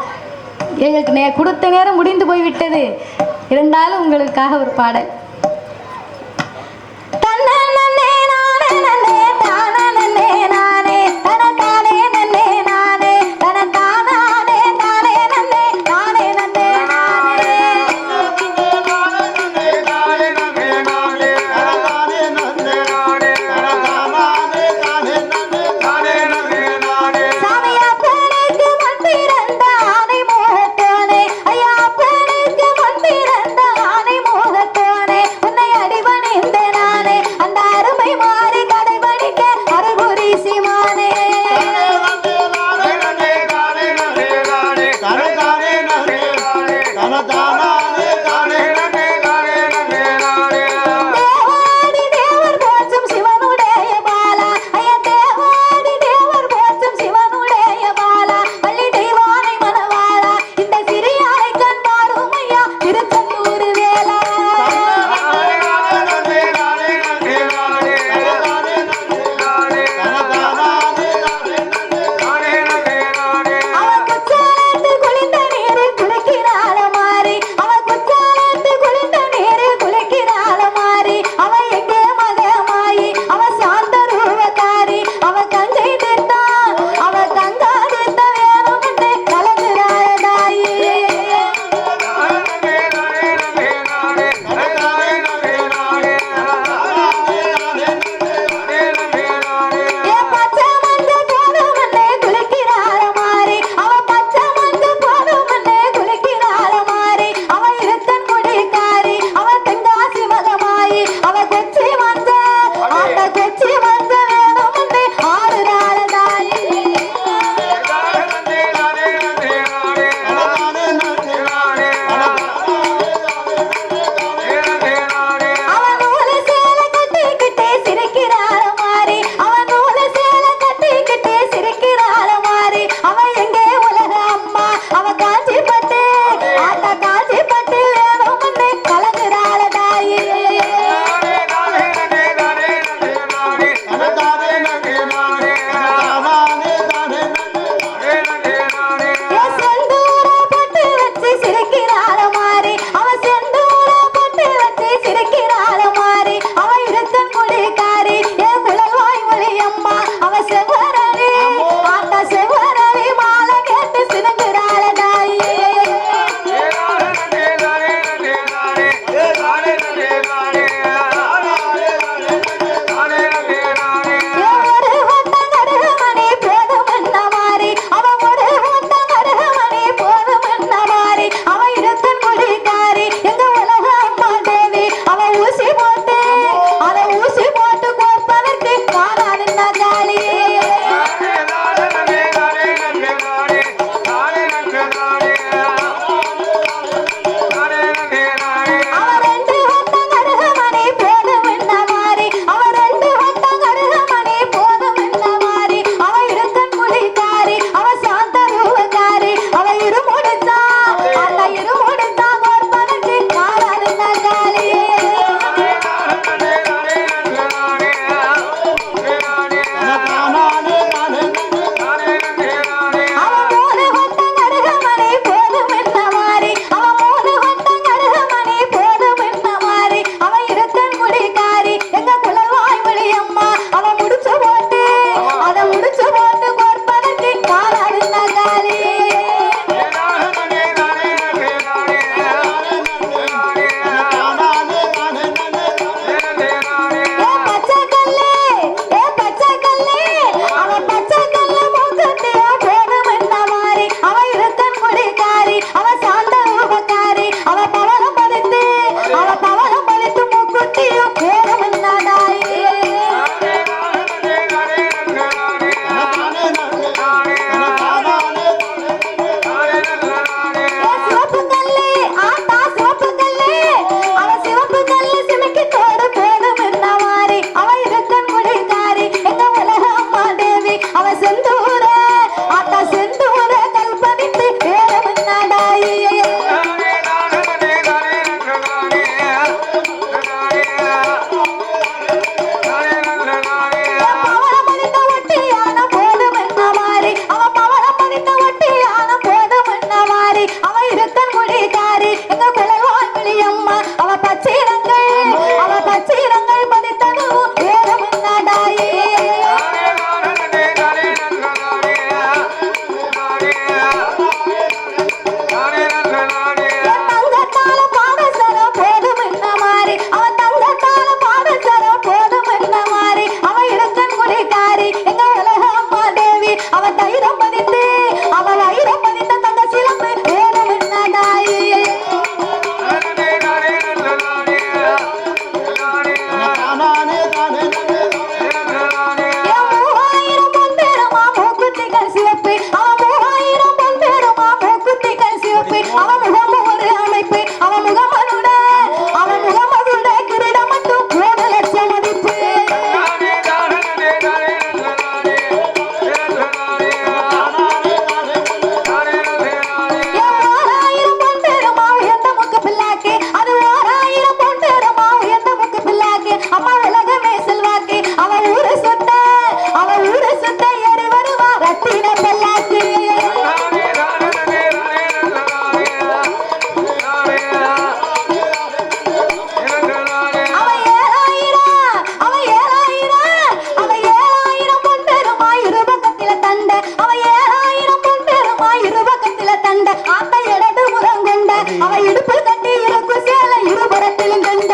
எங்களுக்கு கொடுத்த நேரம் முடிந்து போய்விட்டது, இருந்தாலும் உங்களுக்காக ஒரு பாடல். இடுப்பு கட்டி இருக்கும் சேலை இருபுறத்திலும் கண்ட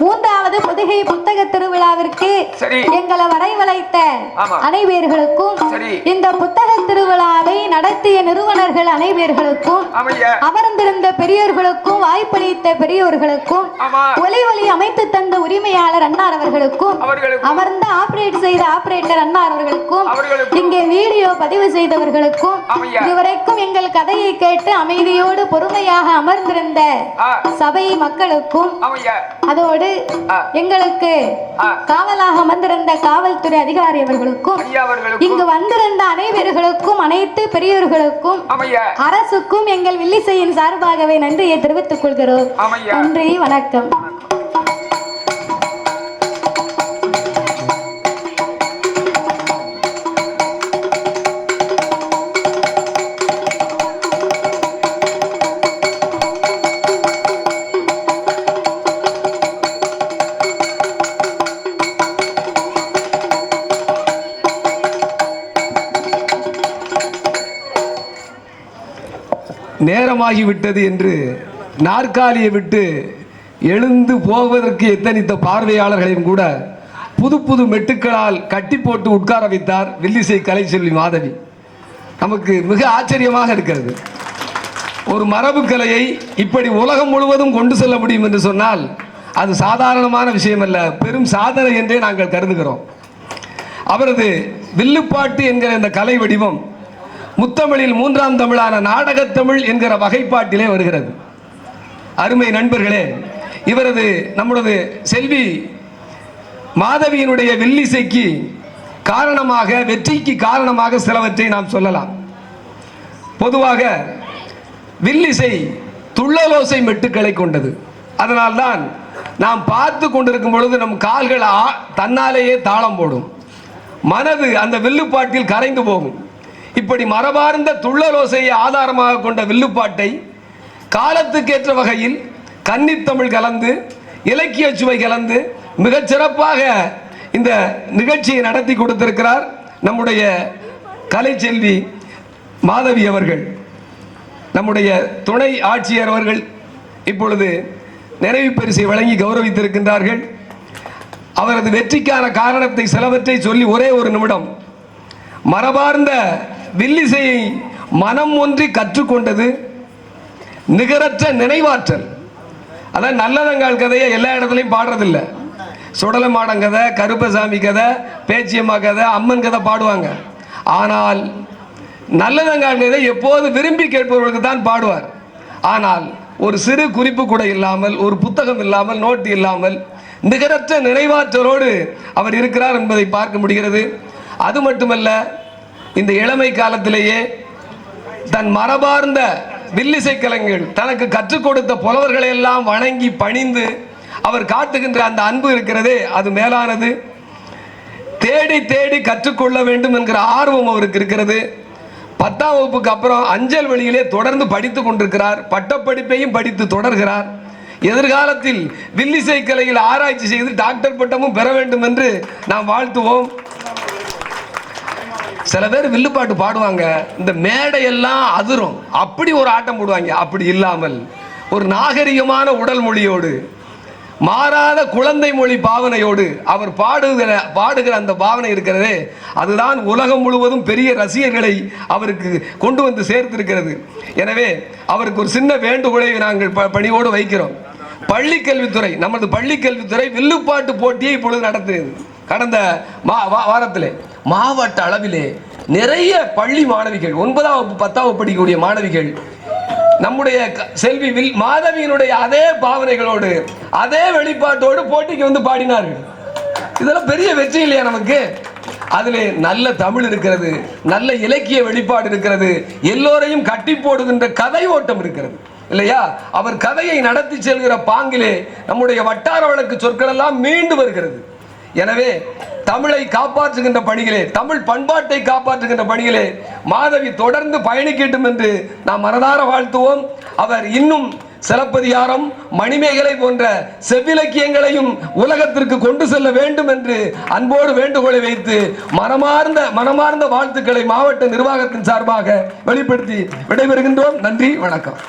மூன்றாவது பொதிகை புத்தக திருவிழாவிற்கு எங்களை வரவழைத்த அனைவர்களுக்கும் இந்த புத்தக திருவிழாவை நடத்திய நிறுவனர்கள் அனைவர்களுக்கும் அமர்ந்திருந்த பெரியோர்களுக்கும் வாய்ப்பளித்த பெரியோர்களுக்கும் ஒலி ஒலி அமைத்து தந்த உரிமையாளர் அன்னார் அவர்களுக்கும் அமர்ந்து ஆபரேட் செய்த ஆபரேட்டர் அன்னார் அவர்களுக்கும் இங்கே வீடியோ பதிவு செய்தவர்களுக்கும் இதுவரைக்கும் எங்கள் கதையை கேட்டு அமைதியோடு பொறுமையாக அமர்ந்திருந்த சபை மக்களுக்கும் அதோடு எங்களுக்கு காவலாக அமர்ந்திருந்த காவல்துறை அதிகாரி அவர்களுக்கும் இங்கு வந்திருந்த அனைவர்களுக்கும் அனைத்து பெரியோர்களுக்கும் அரசுக்கும் எங்கள் வில்லிசையின் சார்பாகவே நன்றியை தெரிவித்துக் கொள்கிறோம். நன்றி, வணக்கம். நேரமாகிவிட்டது என்று நாற்காலியை விட்டு எழுந்து போவதற்கு எத்தனித்த பார்வையாளர்களையும் கூட புது புது மெட்டுக்களால் கட்டி போட்டு உட்கார வைத்தார் வில்லிசை கலைச்செல்வி மாதவி. நமக்கு மிக ஆச்சரியமாக இருக்கிறது. ஒரு மரபு கலையை இப்படி உலகம் முழுவதும் கொண்டு செல்ல முடியும் என்று சொன்னால் அது சாதாரணமான விஷயம் அல்ல, பெரும் சாதனை என்றே நாங்கள் கருதுகிறோம். அவரது வில்லுப்பாட்டு என்கிற இந்த கலை வடிவம் முத்தமிழில் 3ஆம் தமிழான நாடகத்தமிழ் என்கிற வகைப்பாட்டிலே வருகிறது. அருமை நண்பர்களே, இவரது நம்மளது செல்வி மாதவியினுடைய வில்லிசைக்கு காரணமாக, வெற்றிக்கு காரணமாக சிலவற்றை நாம் சொல்லலாம். பொதுவாக வில்லிசை துள்ளலோசை மெட்டுக்களை கொண்டது. அதனால்தான் நாம் பார்த்து கொண்டிருக்கும் பொழுது நம் கால்கள் தன்னாலேயே தாளம் போடும், மனது அந்த வில்லுப்பாட்டில் கரைந்து போகும். இப்படி மரபார்ந்த துள்ளலோசையை ஆதாரமாக கொண்ட வில்லுப்பாட்டை காலத்துக்கேற்ற வகையில் கன்னித்தமிழ் கலந்து இலக்கிய சுவை கலந்து மிகச் சிறப்பாக இந்த நிகழ்ச்சியை நடத்தி கொடுத்திருக்கிறார் நம்முடைய கலைச்செல்வி மாதவி அவர்கள். நம்முடைய துணை ஆட்சியர் அவர்கள் இப்பொழுது நிறைவு பரிசை வழங்கி கௌரவித்திருக்கின்றார்கள். அவரது வெற்றிக்கான காரணத்தை சிலவற்றை சொல்லி ஒரே ஒரு நிமிடம். மரபார்ந்த வில்லிசையை மனம் ஒன்றி கற்றுக்கொண்டது, நிகரற்ற நினைவாற்றல். அதான் நல்லதங்கால் கதையை எல்லா இடத்துலையும் பாடுறதில்லை. சுடலமாடன் கதை, கருப்பசாமி கதை, பேச்சியம்மா கதை, அம்மன் கதை பாடுவாங்க. ஆனால் நல்லதங்கால் கதை எப்போது விரும்பி கேட்பவர்களுக்கு தான் பாடுவார். ஆனால் ஒரு சிறு குறிப்பு கூட இல்லாமல், ஒரு புத்தகம் இல்லாமல், நோட்டு இல்லாமல் நிகரற்ற நினைவாற்றலோடு அவர் இருக்கிறார் என்பதை பார்க்க முடிகிறது. அது மட்டுமல்ல, இந்த இளமை காலத்திலேயே தன் மரபார்ந்த வில்லிசை கலைஞர்கள் தனக்கு கற்றுக் கொடுத்த புலவர்களை எல்லாம் வணங்கி பணிந்து அவர் காட்டுகின்ற அந்த அன்பு இருக்கிறதே, அது மேலானது. தேடி தேடி கற்றுக்கொள்ள வேண்டும் என்கிற ஆர்வம் அவருக்கு இருக்கிறது. 10ஆம் வகுப்புக்கு அப்புறம் அஞ்சல் வழியிலே தொடர்ந்து படித்துக் கொண்டிருக்கிறார். பட்டப்படிப்பையும் படித்து தொடர்கிறார். எதிர்காலத்தில் வில்லிசை கலையில் ஆராய்ச்சி செய்து டாக்டர் பட்டமும் பெற வேண்டும் என்று நாம் வாழ்த்துவோம். சில பேர் வில்லுப்பாட்டு பாடுவாங்க, இந்த மேடையெல்லாம் அதிரும், அப்படி ஒரு ஆட்டம் போடுவாங்க. அப்படி இல்லாமல் ஒரு நாகரிகமான உடல் மொழியோடு, மாறாத குழந்தை மொழி பாவனையோடு அவர் பாடுகிற அந்த பாவனை இருக்கிறதே, அதுதான் உலகம் முழுவதும் பெரிய ரசிகர்களை அவருக்கு கொண்டு வந்து சேர்த்திருக்கிறது. எனவே அவருக்கு ஒரு சின்ன வேண்டுகோளை நாங்கள் பணியோடு வைக்கிறோம். பள்ளிக்கல்வித்துறை, நமது பள்ளிக்கல்வித்துறை வில்லுப்பாட்டு போட்டியை இப்பொழுது நடத்துகிறது. கடந்த வாரத்திலே மாவட்ட அளவிலே நிறைய பள்ளி மாணவிகள், 9ஆம் வகுப்பு 10ஆம் வகுப்பு படிக்கக்கூடிய மாணவிகள் நம்முடைய செல்வி மாதவியினுடைய அதே பாவனைகளோடு அதே வெளிப்பாட்டோடு போட்டிக்கு வந்து பாடினார்கள். இதெல்லாம் பெரிய வெற்றி இல்லையா நமக்கு? அதிலே நல்ல தமிழ் இருக்கிறது, நல்ல இலக்கிய வெளிப்பாடு இருக்கிறது, எல்லோரையும் கட்டி போடுகின்ற கதை ஓட்டம் இருக்கிறது இல்லையா? அவர் கதையை நடத்தி செல்கிற பாங்கிலே நம்முடைய வட்டார வழக்கு சொற்கள் எல்லாம் மீண்டு வருகிறது. எனவே தமிழை காப்பாற்றுகின்ற பணிகளே, தமிழ் பண்பாட்டை காப்பாற்றுகின்ற பணிகளே மாதவி தொடர்ந்து பயணிக்கட்டும் என்று நாம் மனதார வாழ்த்துவோம். அவர் இன்னும் சிலப்பதிகாரம், மணிமேகலை போன்ற செவ்விலக்கியங்களையும் உலகத்திற்கு கொண்டு செல்ல வேண்டும் என்று அன்போடு வேண்டுகோளை வைத்து மனமார்ந்த வாழ்த்துக்களை மாவட்ட நிர்வாகத்தின் சார்பாக வெளிப்படுத்தி விடைபெறுகின்றோம். நன்றி, வணக்கம்.